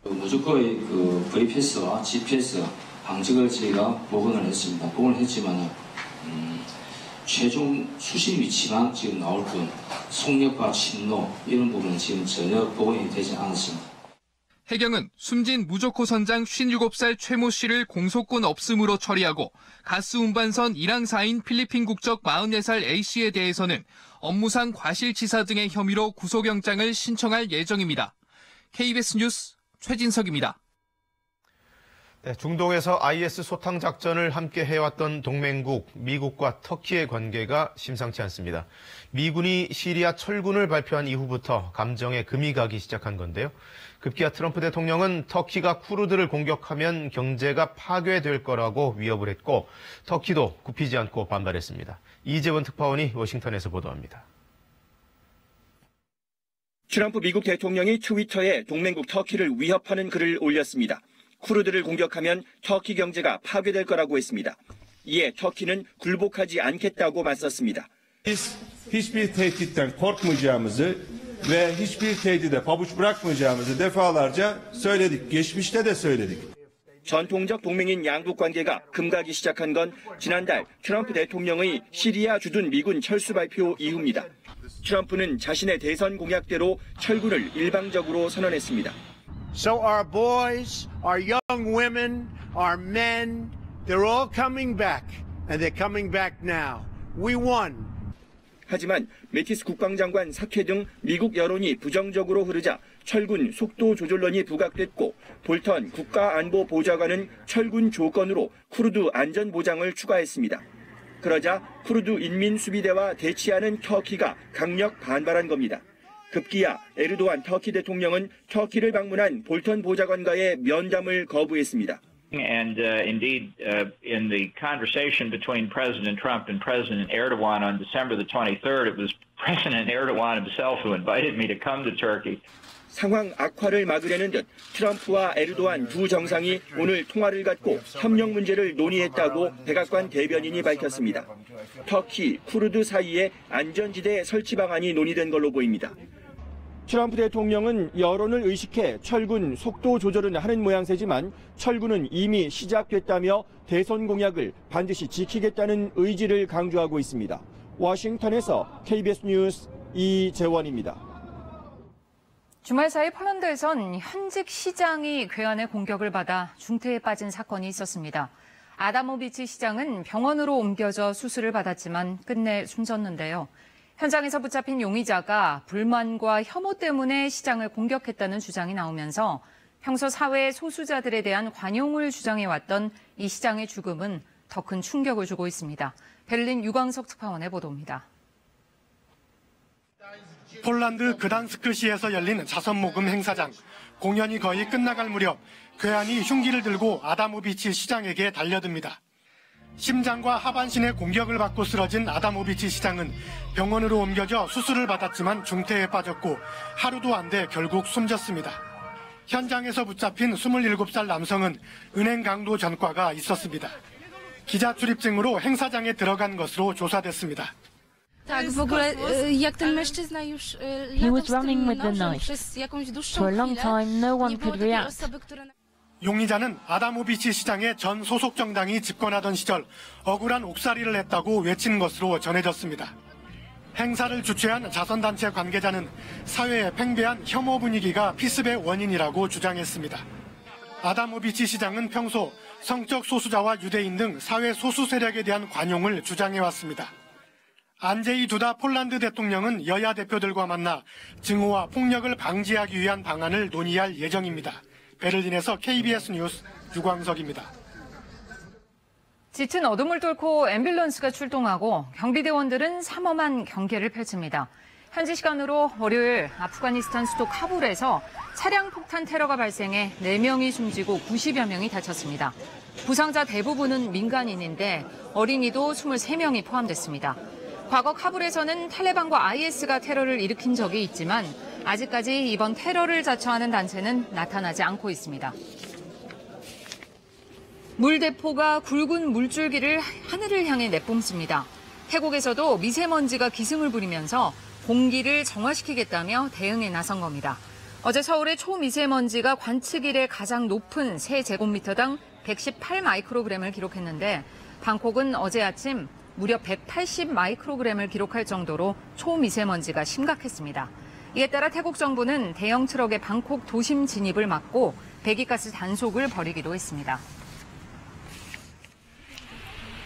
무조건의 V패스와 GPS 방직을 저희가 복원을 했습니다. 복원을 했지만 최종 수신 위치만 지금 나올 뿐 속력과 신로 이런 부분은 지금 전혀 복원이 되지 않았습니다. 해경은 숨진 무조코 선장 57살 최모 씨를 공소권 없음으로 처리하고 가스 운반선 1항사인 필리핀 국적 44살 A씨에 대해서는 업무상 과실치사 등의 혐의로 구속영장을 신청할 예정입니다. KBS 뉴스 최진석입니다. 네, 중동에서 IS 소탕 작전을 함께 해왔던 동맹국 미국과 터키의 관계가 심상치 않습니다. 미군이 시리아 철군을 발표한 이후부터 감정에 금이 가기 시작한 건데요. 급기야 트럼프 대통령은 터키가 쿠르드를 공격하면 경제가 파괴될 거라고 위협을 했고 터키도 굽히지 않고 반발했습니다. 이재원 특파원이 워싱턴에서 보도합니다. 트럼프 미국 대통령이 트위터에 동맹국 터키를 위협하는 글을 올렸습니다. 쿠르드를 공격하면 터키 경제가 파괴될 거라고 했습니다. 이에 터키는 굴복하지 않겠다고 맞섰습니다. Hiçbir tehditten korkmayacağımızı ve hiçbir tehdide pabuç bırakmayacağımızı defalarca söyledik. Geçmişte de söyledik. 전통적 동맹인 양국 관계가 금가기 시작한 건 지난달 트럼프 대통령의 시리아 주둔 미군 철수 발표 이후입니다. 트럼프는 자신의 대선 공약대로 철군을 일방적으로 선언했습니다. So our boys, our young women, our men, they're all coming back, and they're coming back now. We won. 하지만 매티스 국방장관 사퇴 등 미국 여론이 부정적으로 흐르자 철군 속도 조절론이 부각됐고 볼턴 국가안보보좌관은 철군 조건으로 쿠르드 안전보장을 추가했습니다. 그러자 쿠르드 인민수비대와 대치하는 터키가 강력 반발한 겁니다. 급기야 에르도안 터키 대통령은 터키를 방문한 볼턴 보좌관과의 면담을 거부했습니다. And indeed, in the conversation between President Trump and President Erdogan on December the 23rd, it was President Erdogan himself who invited me to come to Turkey. 상황 악화를 막으려는 듯 트럼프와 에르도안 두 정상이 오늘 통화를 갖고 협력 문제를 논의했다고 백악관 대변인이 밝혔습니다. 터키, 쿠르드 사이에 안전지대 설치 방안이 논의된 걸로 보입니다. 트럼프 대통령은 여론을 의식해 철군 속도 조절은 하는 모양새지만 철군은 이미 시작됐다며 대선 공약을 반드시 지키겠다는 의지를 강조하고 있습니다. 워싱턴에서 KBS 뉴스 이재원입니다. 주말 사이 폴란드에선 현직 시장이 괴한의 공격을 받아 중태에 빠진 사건이 있었습니다. 아다모비치 시장은 병원으로 옮겨져 수술을 받았지만 끝내 숨졌는데요. 현장에서 붙잡힌 용의자가 불만과 혐오 때문에 시장을 공격했다는 주장이 나오면서 평소 사회 소수자들에 대한 관용을 주장해왔던 이 시장의 죽음은 더 큰 충격을 주고 있습니다. 베를린 유광석 특파원의 보도입니다. 폴란드 그단스크시에서 열린 자선모금 행사장. 공연이 거의 끝나갈 무렵 괴한이 흉기를 들고 아다모비치 시장에게 달려듭니다. 심장과 하반신의 공격을 받고 쓰러진 아다모비치 시장은 병원으로 옮겨져 수술을 받았지만 중태에 빠졌고 하루도 안 돼 결국 숨졌습니다. 현장에서 붙잡힌 27살 남성은 은행 강도 전과가 있었습니다. 기자 출입증으로 행사장에 들어간 것으로 조사됐습니다. He was running with the knife. For a long time, no one could react. 용의자는 아다모비치 시장의 전 소속 정당이 집권하던 시절 억울한 옥살이를 했다고 외친 것으로 전해졌습니다. 행사를 주최한 자선단체 관계자는 사회에 팽배한 혐오 분위기가 피습의 원인이라고 주장했습니다. 아다모비치 시장은 평소 성적 소수자와 유대인 등 사회 소수 세력에 대한 관용을 주장해왔습니다. 안제이 두다 폴란드 대통령은 여야 대표들과 만나 증오와 폭력을 방지하기 위한 방안을 논의할 예정입니다. 베를린에서 KBS 뉴스 유광석입니다. 짙은 어둠을 뚫고 앰뷸런스가 출동하고 경비대원들은 삼엄한 경계를 펼칩니다. 현지 시간으로 월요일 아프가니스탄 수도 카불에서 차량 폭탄 테러가 발생해 4명이 숨지고 90여 명이 다쳤습니다. 부상자 대부분은 민간인인데 어린이도 23명이 포함됐습니다. 과거 카불에서는 탈레반과 IS가 테러를 일으킨 적이 있지만 아직까지 이번 테러를 자처하는 단체는 나타나지 않고 있습니다. 물대포가 굵은 물줄기를 하늘을 향해 내뿜습니다. 태국에서도 미세먼지가 기승을 부리면서 공기를 정화시키겠다며 대응에 나선 겁니다. 어제 서울의 초미세먼지가 관측 이래 가장 높은 세제곱미터당 118 마이크로그램을 기록했는데 방콕은 어제 아침 무려 180 마이크로그램을 기록할 정도로 초미세먼지가 심각했습니다. 이에 따라 태국 정부는 대형 트럭의 방콕 도심 진입을 막고 배기가스 단속을 벌이기도 했습니다.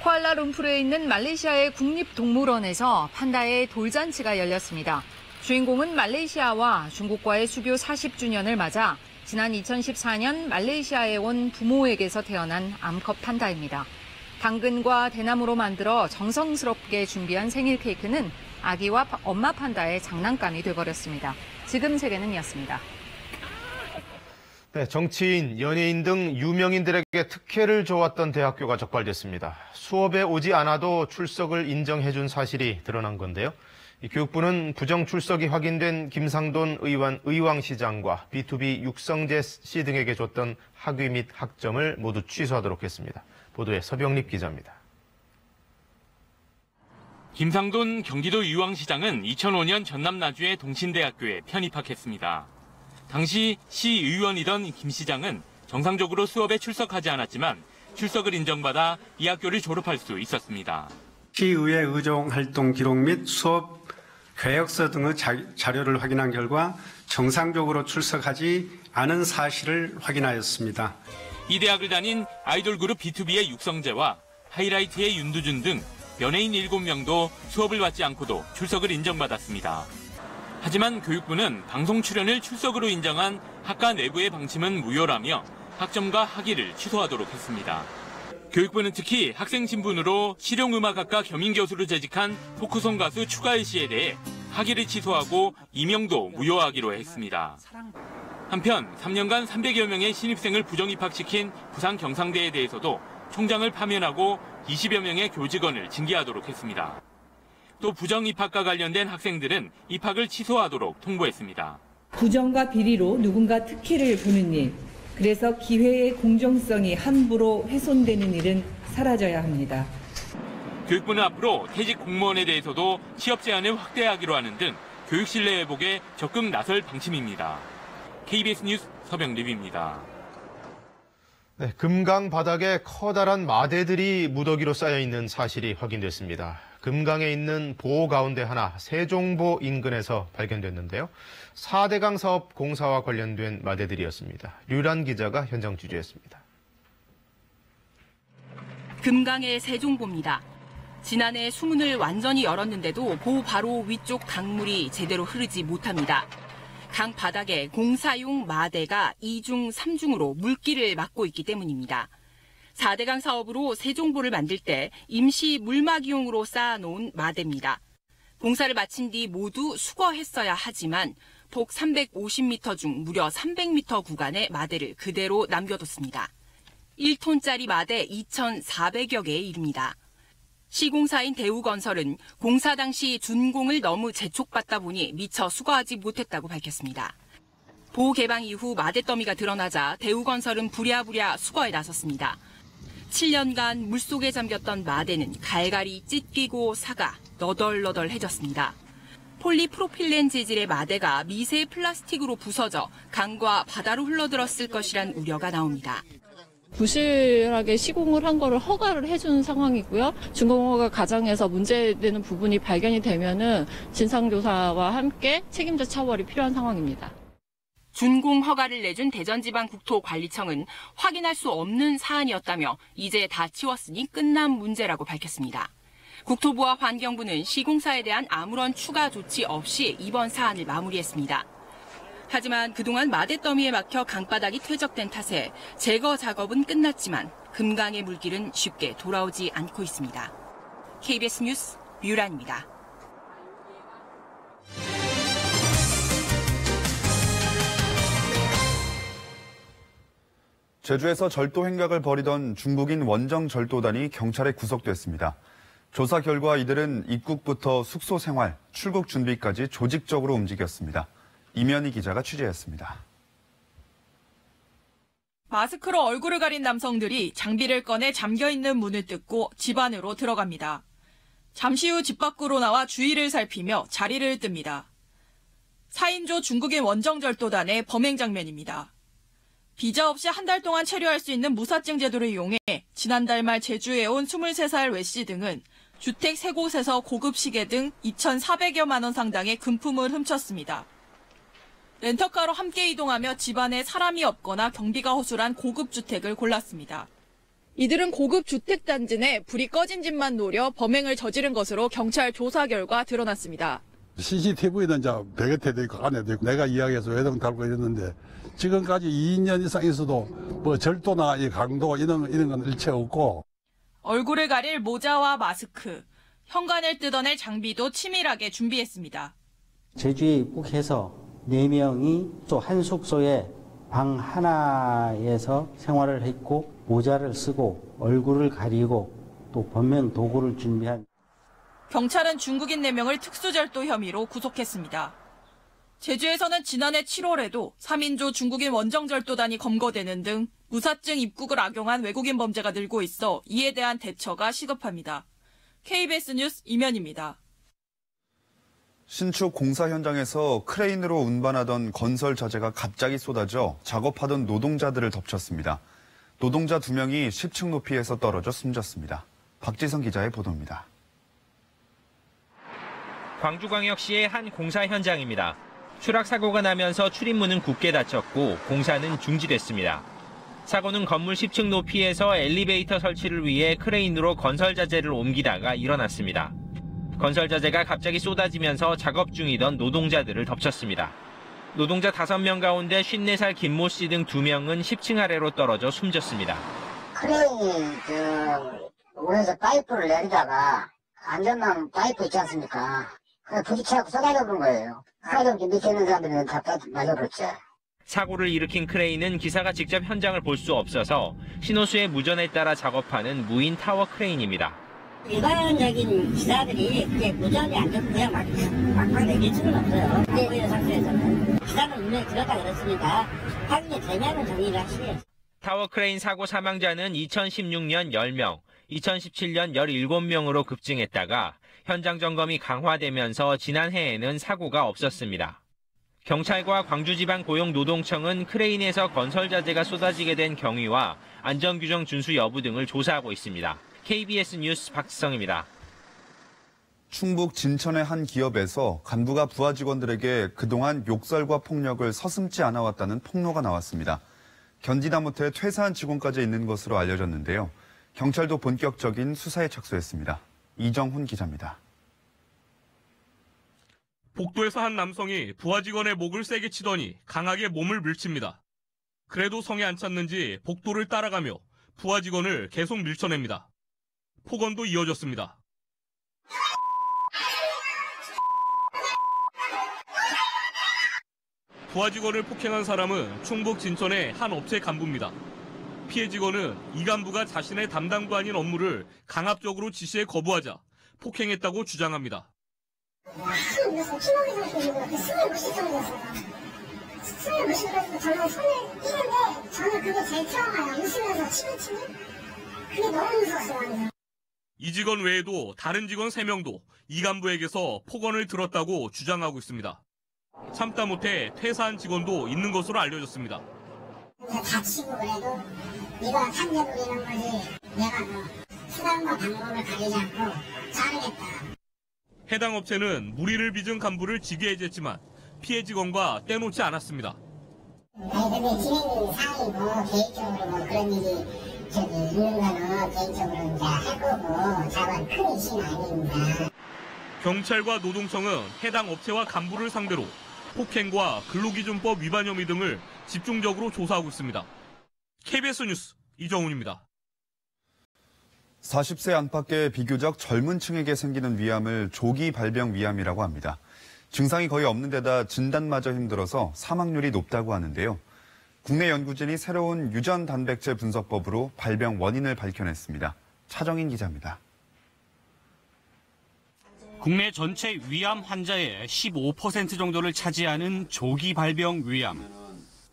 쿠알라룸푸르에 있는 말레이시아의 국립동물원에서 판다의 돌잔치가 열렸습니다. 주인공은 말레이시아와 중국과의 수교 40주년을 맞아 지난 2014년 말레이시아에 온 부모에게서 태어난 암컷 판다입니다. 당근과 대나무로 만들어 정성스럽게 준비한 생일 케이크는 아기와 엄마 판다의 장난감이 돼버렸습니다. 지금 세계는 이었습니다. 네, 정치인, 연예인 등 유명인들에게 특혜를 줘왔던 대학교가 적발됐습니다. 수업에 오지 않아도 출석을 인정해준 사실이 드러난 건데요. 이 교육부는 부정 출석이 확인된 김상돈 의왕시장과 B2B 육성재 씨 등에게 줬던 학위 및 학점을 모두 취소하도록 했습니다. 보도에 서병립 기자입니다. 김상돈 경기도 의왕시장은 2005년 전남 나주의 동신대학교에 편입학했습니다. 당시 시의원이던 김 시장은 정상적으로 수업에 출석하지 않았지만 출석을 인정받아 이 학교를 졸업할 수 있었습니다. 시의회 의정활동 기록 및 수업 계획서 등의 자료를 확인한 결과 정상적으로 출석하지 않은 사실을 확인하였습니다. 이 대학을 다닌 아이돌 그룹 B2B의 육성재와 하이라이트의 윤두준 등 연예인 7명도 수업을 받지 않고도 출석을 인정받았습니다. 하지만 교육부는 방송 출연을 출석으로 인정한 학과 내부의 방침은 무효라며 학점과 학위를 취소하도록 했습니다. 교육부는 특히 학생 신분으로 실용음악학과 겸임교수로 재직한 포크송 가수 추가열 씨에 대해 학위를 취소하고 임용도 무효하기로 했습니다. 한편 3년간 300여 명의 신입생을 부정입학시킨 부산 경상대에 대해서도 총장을 파면하고 20여 명의 교직원을 징계하도록 했습니다. 또 부정입학과 관련된 학생들은 입학을 취소하도록 통보했습니다. 부정과 비리로 누군가 특혜를 보는 일, 그래서 기회의 공정성이 함부로 훼손되는 일은 사라져야 합니다. 교육부는 앞으로 퇴직 공무원에 대해서도 취업 제한을 확대하기로 하는 등 교육 신뢰 회복에 적극 나설 방침입니다. KBS 뉴스 서병립입니다. 네, 금강 바닥에 커다란 마대들이 무더기로 쌓여있는 사실이 확인됐습니다. 금강에 있는 보호 가운데 하나 세종보 인근에서 발견됐는데요. 4대강 사업 공사와 관련된 마대들이었습니다. 류란 기자가 현장 취재했습니다. 금강의 세종보입니다. 지난해 수문을 완전히 열었는데도 보 바로 위쪽 강물이 제대로 흐르지 못합니다. 강 바닥에 공사용 마대가 2중, 3중으로 물길을 막고 있기 때문입니다. 4대강 사업으로 세종보를 만들 때 임시 물막이용으로 쌓아놓은 마대입니다. 공사를 마친 뒤 모두 수거했어야 하지만 폭 350m 중 무려 300m 구간의 마대를 그대로 남겨뒀습니다. 1톤짜리 마대 2,400여 개에 이릅니다. 시공사인 대우건설은 공사 당시 준공을 너무 재촉받다 보니 미처 수거하지 못했다고 밝혔습니다. 보호 개방 이후 마대 더미가 드러나자 대우건설은 부랴부랴 수거에 나섰습니다. 7년간 물속에 잠겼던 마대는 갈갈이 찢기고 사가 너덜너덜해졌습니다. 폴리프로필렌 재질의 마대가 미세 플라스틱으로 부서져 강과 바다로 흘러들었을 것이란 우려가 나옵니다. 부실하게 시공을 한 거를 허가를 해주는 상황이고요. 준공허가 과정에서 문제되는 부분이 발견이 되면은 진상조사와 함께 책임자 처벌이 필요한 상황입니다. 준공 허가를 내준 대전지방국토관리청은 확인할 수 없는 사안이었다며 이제 다 치웠으니 끝난 문제라고 밝혔습니다. 국토부와 환경부는 시공사에 대한 아무런 추가 조치 없이 이번 사안을 마무리했습니다. 하지만 그동안 마대 더미에 막혀 강바닥이 퇴적된 탓에 제거 작업은 끝났지만 금강의 물길은 쉽게 돌아오지 않고 있습니다. KBS 뉴스 류란입니다. 제주에서 절도 행각을 벌이던 중국인 원정 절도단이 경찰에 구속됐습니다. 조사 결과 이들은 입국부터 숙소 생활, 출국 준비까지 조직적으로 움직였습니다. 이면희 기자가 취재했습니다. 마스크로 얼굴을 가린 남성들이 장비를 꺼내 잠겨있는 문을 뜯고 집 안으로 들어갑니다. 잠시 후 집 밖으로 나와 주위를 살피며 자리를 뜹니다. 4인조 중국인 원정절도단의 범행 장면입니다. 비자 없이 한 달 동안 체류할 수 있는 무사증 제도를 이용해 지난달 말 제주에 온 23살 웨 씨 등은 주택 3곳에서 고급 시계 등 2,400여만 원 상당의 금품을 훔쳤습니다. 렌터카로 함께 이동하며 집안에 사람이 없거나 경비가 허술한 고급 주택을 골랐습니다. 이들은 고급 주택 단지 내 불이 꺼진 집만 노려 범행을 저지른 것으로 경찰 조사 결과 드러났습니다. CCTV는 이제 벽에 돼 있고 안에도 있고 내가 이야기해서 외등 달고 이랬는데 지금까지 2년 이상 있어도 뭐 절도나 이 강도 이런 건 일체 없고. 얼굴을 가릴 모자와 마스크, 현관을 뜯어낼 장비도 치밀하게 준비했습니다. 제주에 입국해서 4명이 또 한 숙소에 방 하나에서 생활을 했고 모자를 쓰고 얼굴을 가리고 또 범행 도구를 준비한. 경찰은 중국인 4명을 특수절도 혐의로 구속했습니다. 제주에서는 지난해 7월에도 3인조 중국인 원정절도단이 검거되는 등 무사증 입국을 악용한 외국인 범죄가 늘고 있어 이에 대한 대처가 시급합니다. KBS 뉴스 이면입니다. 신축 공사 현장에서 크레인으로 운반하던 건설 자재가 갑자기 쏟아져 작업하던 노동자들을 덮쳤습니다. 노동자 2명이 10층 높이에서 떨어져 숨졌습니다. 박지성 기자의 보도입니다. 광주광역시의 한 공사 현장입니다. 추락 사고가 나면서 출입문은 굳게 닫혔고 공사는 중지됐습니다. 사고는 건물 10층 높이에서 엘리베이터 설치를 위해 크레인으로 건설 자재를 옮기다가 일어났습니다. 건설 자재가 갑자기 쏟아지면서 작업 중이던 노동자들을 덮쳤습니다. 노동자 5명 가운데 54살 김모 씨 등 2명은 10층 아래로 떨어져 숨졌습니다. 크레인이 위에서 파이프를 내리다가 안전망 파이프 있지 않습니까? 그래 부딪혀서 쏟아져 버린 거예요. 그래서 밑에 있는 사람들은 다 맞아버렸죠. 사고를 일으킨 크레인은 기사가 직접 현장을 볼 수 없어서 신호수의 무전에 따라 작업하는 무인 타워 크레인입니다. 일반적인 기사들이 그게 무전이 안 되고 그냥 막 내릴 수는 없어요. 이런 상태에서는 기사는 분명히 들었다 그랬으니까 확인이 되면은 정리를 하시겠죠. 타워 크레인 사고 사망자는 2016년 10명, 2017년 17명으로 급증했다가 현장 점검이 강화되면서 지난해에는 사고가 없었습니다. 경찰과 광주지방고용노동청은 크레인에서 건설 자재가 쏟아지게 된 경위와 안전규정 준수 여부 등을 조사하고 있습니다. KBS 뉴스 박지성입니다. 충북 진천의 한 기업에서 간부가 부하 직원들에게 그동안 욕설과 폭력을 서슴지 않아왔다는 폭로가 나왔습니다. 견디다 못해 퇴사한 직원까지 있는 것으로 알려졌는데요. 경찰도 본격적인 수사에 착수했습니다. 이정훈 기자입니다. 복도에서 한 남성이 부하 직원의 목을 세게 치더니 강하게 몸을 밀칩니다. 그래도 성에 안 찼는지 복도를 따라가며 부하 직원을 계속 밀쳐냅니다. 폭언도 이어졌습니다. 부하 직원을 폭행한 사람은 충북 진천의 한 업체 간부입니다. 피해 직원은 이 간부가 자신의 담당도 아닌 업무를 강압적으로 지시에 거부하자 폭행했다고 주장합니다. 그래서 피멍이 들어있는 그 숨을 못 쉴 정도였어요. 숨을 못 쉬면서 저는 손을 뛰는데 저는 그게 제일 트라우마예요. 웃으면서 침을 치는? 그게 너무 무서웠어요. 이 직원 외에도 다른 직원 3명도 이 간부에게서 폭언을 들었다고 주장하고 있습니다. 참다 못해 퇴사한 직원도 있는 것으로 알려졌습니다. 다치고 그래도 네가 산재 부리는 거지 내가 수단과 방법을 가리지 않고 자르겠다. 해당 업체는 무리를 빚은 간부를 직위해제했지만 피해 직원과 떼놓지 않았습니다. 아니 근데 진행 사항이 뭐 개인적으로 그런 일이 있는 거는 개인적으로 이제 할 거고 저건 큰 이슈는 아닙니다. 경찰과 노동청은 해당 업체와 간부를 상대로 폭행과 근로기준법 위반 혐의 등을 집중적으로 조사하고 있습니다. KBS 뉴스 이정훈입니다. 40세 안팎의 비교적 젊은 층에게 생기는 위암을 조기 발병 위암이라고 합니다. 증상이 거의 없는 데다 진단마저 힘들어서 사망률이 높다고 하는데요. 국내 연구진이 새로운 유전 단백질 분석법으로 발병 원인을 밝혀냈습니다. 차정인 기자입니다. 국내 전체 위암 환자의 15% 정도를 차지하는 조기 발병 위암.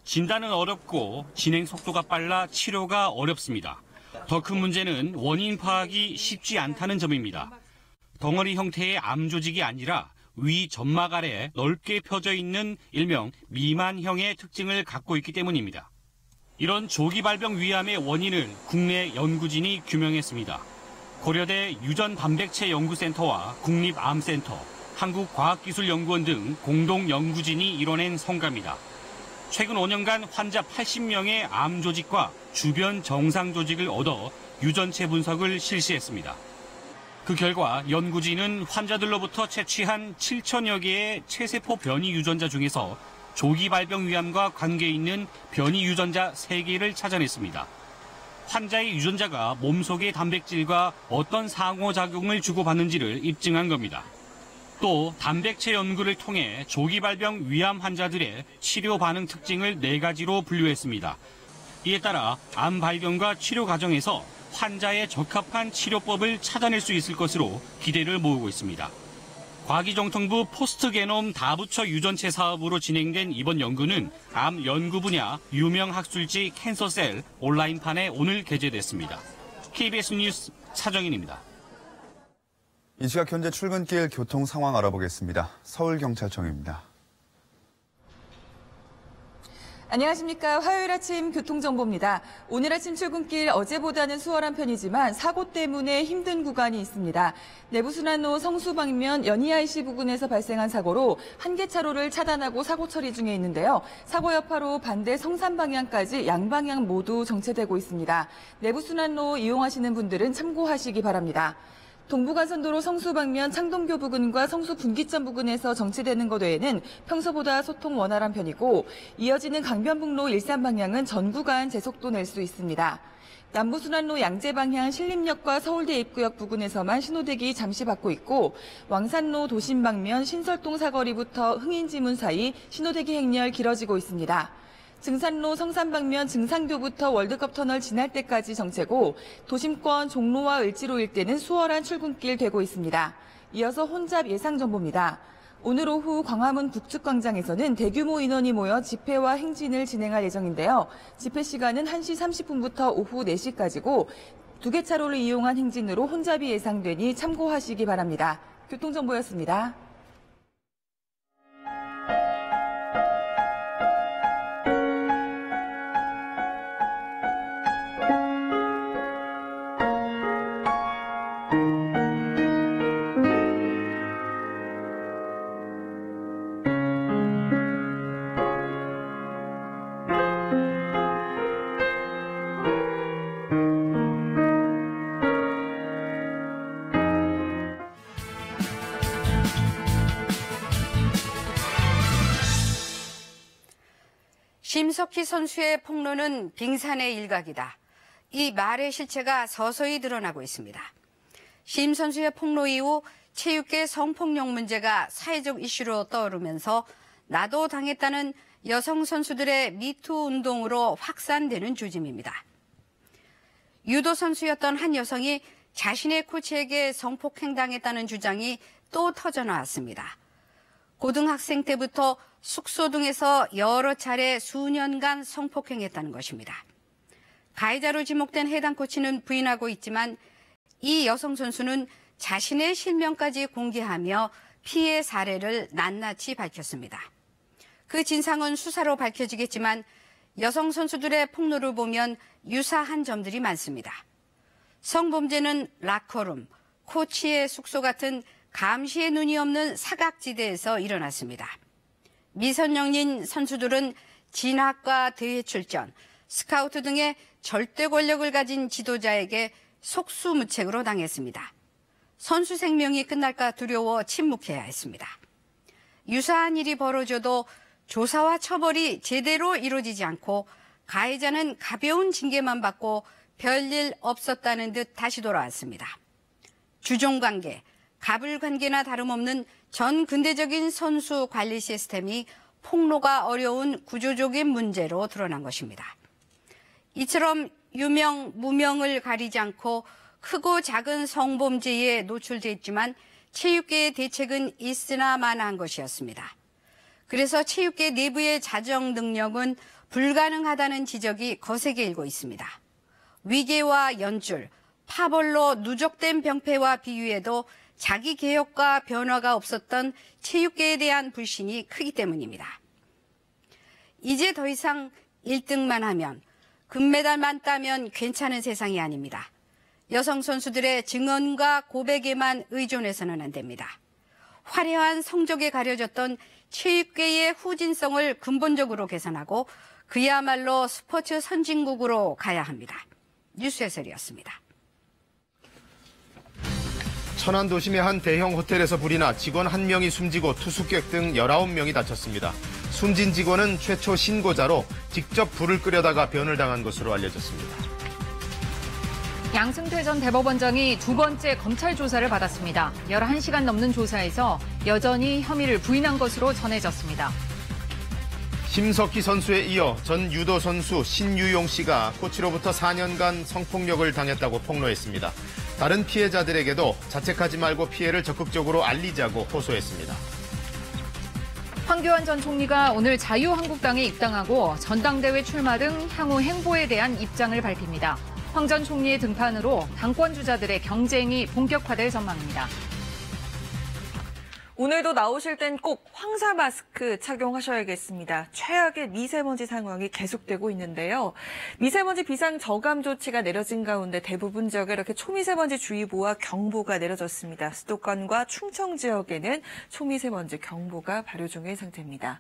진단은 어렵고 진행 속도가 빨라 치료가 어렵습니다. 더 큰 문제는 원인 파악이 쉽지 않다는 점입니다. 덩어리 형태의 암 조직이 아니라 위 점막 아래 넓게 펴져 있는 일명 미만형의 특징을 갖고 있기 때문입니다. 이런 조기 발병 위암의 원인을 국내 연구진이 규명했습니다. 고려대 유전단백체연구센터와 국립암센터, 한국과학기술연구원 등 공동 연구진이 이뤄낸 성과입니다. 최근 5년간 환자 80명의 암 조직과 주변 정상 조직을 얻어 유전체 분석을 실시했습니다. 그 결과 연구진은 환자들로부터 채취한 7천여 개의 체세포 변이 유전자 중에서 조기 발병 위암과 관계 있는 변이 유전자 3개를 찾아냈습니다. 환자의 유전자가 몸속의 단백질과 어떤 상호작용을 주고받는지를 입증한 겁니다. 또 단백체 연구를 통해 조기 발병 위암 환자들의 치료 반응 특징을 4가지로 분류했습니다. 이에 따라 암 발견과 치료 과정에서 환자에 적합한 치료법을 찾아낼 수 있을 것으로 기대를 모으고 있습니다. 과기정통부 포스트게놈 다부처 유전체 사업으로 진행된 이번 연구는 암 연구 분야 유명 학술지 캔서셀 온라인판에 오늘 게재됐습니다. KBS 뉴스 차정인입니다. 이 시각 현재 출근길 교통 상황 알아보겠습니다. 서울경찰청입니다. 안녕하십니까. 화요일 아침 교통정보입니다. 오늘 아침 출근길 어제보다는 수월한 편이지만 사고 때문에 힘든 구간이 있습니다. 내부순환로 성수 방면 연희IC 부근에서 발생한 사고로 한 개 차로를 차단하고 사고 처리 중에 있는데요. 사고 여파로 반대 성산 방향까지 양방향 모두 정체되고 있습니다. 내부순환로 이용하시는 분들은 참고하시기 바랍니다. 동부간선도로 성수 방면 창동교 부근과 성수 분기점 부근에서 정체되는 것 외에는 평소보다 소통 원활한 편이고 이어지는 강변북로 일산 방향은 전 구간 제속도 낼 수 있습니다. 남부순환로 양재 방향 신림역과 서울대 입구역 부근에서만 신호대기 잠시 받고 있고 왕산로 도심 방면 신설동 사거리부터 흥인지문 사이 신호대기 행렬 길어지고 있습니다. 증산로 성산 방면 증산교부터 월드컵 터널 지날 때까지 정체고 도심권 종로와 을지로 일대는 수월한 출근길 되고 있습니다. 이어서 혼잡 예상 정보입니다. 오늘 오후 광화문 북측광장에서는 대규모 인원이 모여 집회와 행진을 진행할 예정인데요. 집회 시간은 1시 30분부터 오후 4시까지고 2개 차로를 이용한 행진으로 혼잡이 예상되니 참고하시기 바랍니다. 교통정보였습니다. 심석희 선수의 폭로는 빙산의 일각이다. 이 말의 실체가 서서히 드러나고 있습니다. 심 선수의 폭로 이후 체육계 성폭력 문제가 사회적 이슈로 떠오르면서 나도 당했다는 여성 선수들의 미투 운동으로 확산되는 조짐입니다. 유도 선수였던 한 여성이 자신의 코치에게 성폭행당했다는 주장이 또 터져나왔습니다. 고등학생 때부터 숙소 등에서 여러 차례 수년간 성폭행했다는 것입니다. 가해자로 지목된 해당 코치는 부인하고 있지만 이 여성 선수는 자신의 실명까지 공개하며 피해 사례를 낱낱이 밝혔습니다. 그 진상은 수사로 밝혀지겠지만 여성 선수들의 폭로를 보면 유사한 점들이 많습니다. 성범죄는 라커룸, 코치의 숙소 같은 감시의 눈이 없는 사각지대에서 일어났습니다. 미선영인 선수들은 진학과 대회 출전, 스카우트 등의 절대 권력을 가진 지도자에게 속수무책으로 당했습니다. 선수 생명이 끝날까 두려워 침묵해야 했습니다. 유사한 일이 벌어져도 조사와 처벌이 제대로 이루어지지 않고 가해자는 가벼운 징계만 받고 별일 없었다는 듯 다시 돌아왔습니다. 주종관계, 가불관계나 다름없는 전 근대적인 선수 관리 시스템이 폭로가 어려운 구조적인 문제로 드러난 것입니다. 이처럼 유명, 무명을 가리지 않고 크고 작은 성범죄에 노출돼 있지만 체육계의 대책은 있으나 마나한 것이었습니다. 그래서 체육계 내부의 자정 능력은 불가능하다는 지적이 거세게 일고 있습니다. 위계와 연출, 파벌로 누적된 병폐와 비유해도 자기 개혁과 변화가 없었던 체육계에 대한 불신이 크기 때문입니다. 이제 더 이상 1등만 하면, 금메달만 따면 괜찮은 세상이 아닙니다. 여성 선수들의 증언과 고백에만 의존해서는 안 됩니다. 화려한 성적에 가려졌던 체육계의 후진성을 근본적으로 개선하고 그야말로 스포츠 선진국으로 가야 합니다. 뉴스 해설이었습니다. 천안 도심의 한 대형 호텔에서 불이 나 직원 1명이 숨지고 투숙객 등 19명이 다쳤습니다. 숨진 직원은 최초 신고자로 직접 불을 끄려다가 변을 당한 것으로 알려졌습니다. 양승태 전 대법원장이 두 번째 검찰 조사를 받았습니다. 11시간 넘는 조사에서 여전히 혐의를 부인한 것으로 전해졌습니다. 심석희 선수에 이어 전 유도 선수 신유용 씨가 코치로부터 4년간 성폭력을 당했다고 폭로했습니다. 다른 피해자들에게도 자책하지 말고 피해를 적극적으로 알리자고 호소했습니다. 황교안 전 총리가 오늘 자유한국당에 입당하고 전당대회 출마 등 향후 행보에 대한 입장을 밝힙니다. 황 전 총리의 등판으로 당권 주자들의 경쟁이 본격화될 전망입니다. 오늘도 나오실 땐 꼭 황사 마스크 착용하셔야겠습니다. 최악의 미세먼지 상황이 계속되고 있는데요. 미세먼지 비상 저감 조치가 내려진 가운데 대부분 지역에 이렇게 초미세먼지 주의보와 경보가 내려졌습니다. 수도권과 충청 지역에는 초미세먼지 경보가 발효 중인 상태입니다.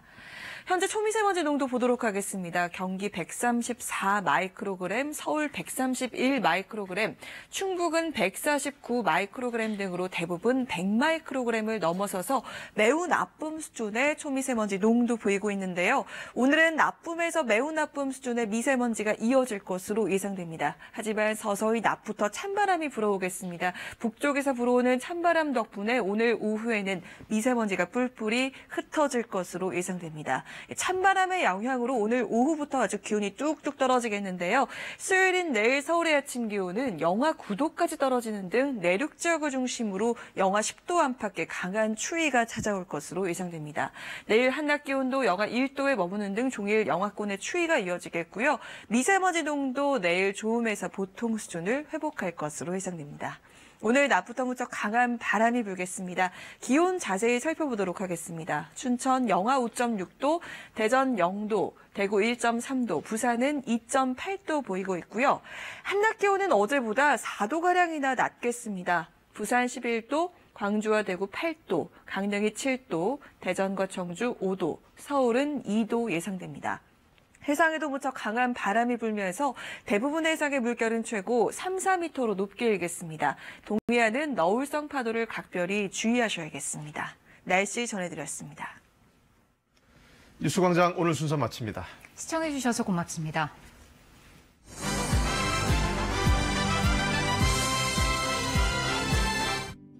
현재 초미세먼지 농도 보도록 하겠습니다. 경기 134 마이크로그램, 서울 131 마이크로그램, 충북은 149 마이크로그램 등으로 대부분 100 마이크로그램을 넘어서서 매우 나쁨 수준의 초미세먼지 농도 보이고 있는데요. 오늘은 나쁨에서 매우 나쁨 수준의 미세먼지가 이어질 것으로 예상됩니다. 하지만 서서히 낮부터 찬바람이 불어오겠습니다. 북쪽에서 불어오는 찬바람 덕분에 오늘 오후에는 미세먼지가 뿔뿔이 흩어질 것으로 예상됩니다. 찬바람의 영향으로 오늘 오후부터 아주 기온이 뚝뚝 떨어지겠는데요. 수요일인 내일 서울의 아침 기온은 영하 9도까지 떨어지는 등 내륙 지역을 중심으로 영하 10도 안팎의 강한 추위가 찾아올 것으로 예상됩니다. 내일 한낮 기온도 영하 1도에 머무는 등 종일 영하권의 추위가 이어지겠고요. 미세먼지 농도 내일 좋음에서 보통 수준을 회복할 것으로 예상됩니다. 오늘 낮부터 무척 강한 바람이 불겠습니다. 기온 자세히 살펴보도록 하겠습니다. 춘천 영하 5.6도, 대전 0도, 대구 1.3도, 부산은 2.8도 보이고 있고요. 한낮 기온은 어제보다 4도가량이나 낮겠습니다. 부산 11도, 광주와 대구 8도, 강릉이 7도, 대전과 청주 5도, 서울은 2도 예상됩니다. 해상에도 무척 강한 바람이 불면서 대부분의 해상의 물결은 최고 3, 4m로 높게 일겠습니다. 동해안은 너울성 파도를 각별히 주의하셔야겠습니다. 날씨 전해드렸습니다. 뉴스광장 오늘 순서 마칩니다. 시청해주셔서 고맙습니다.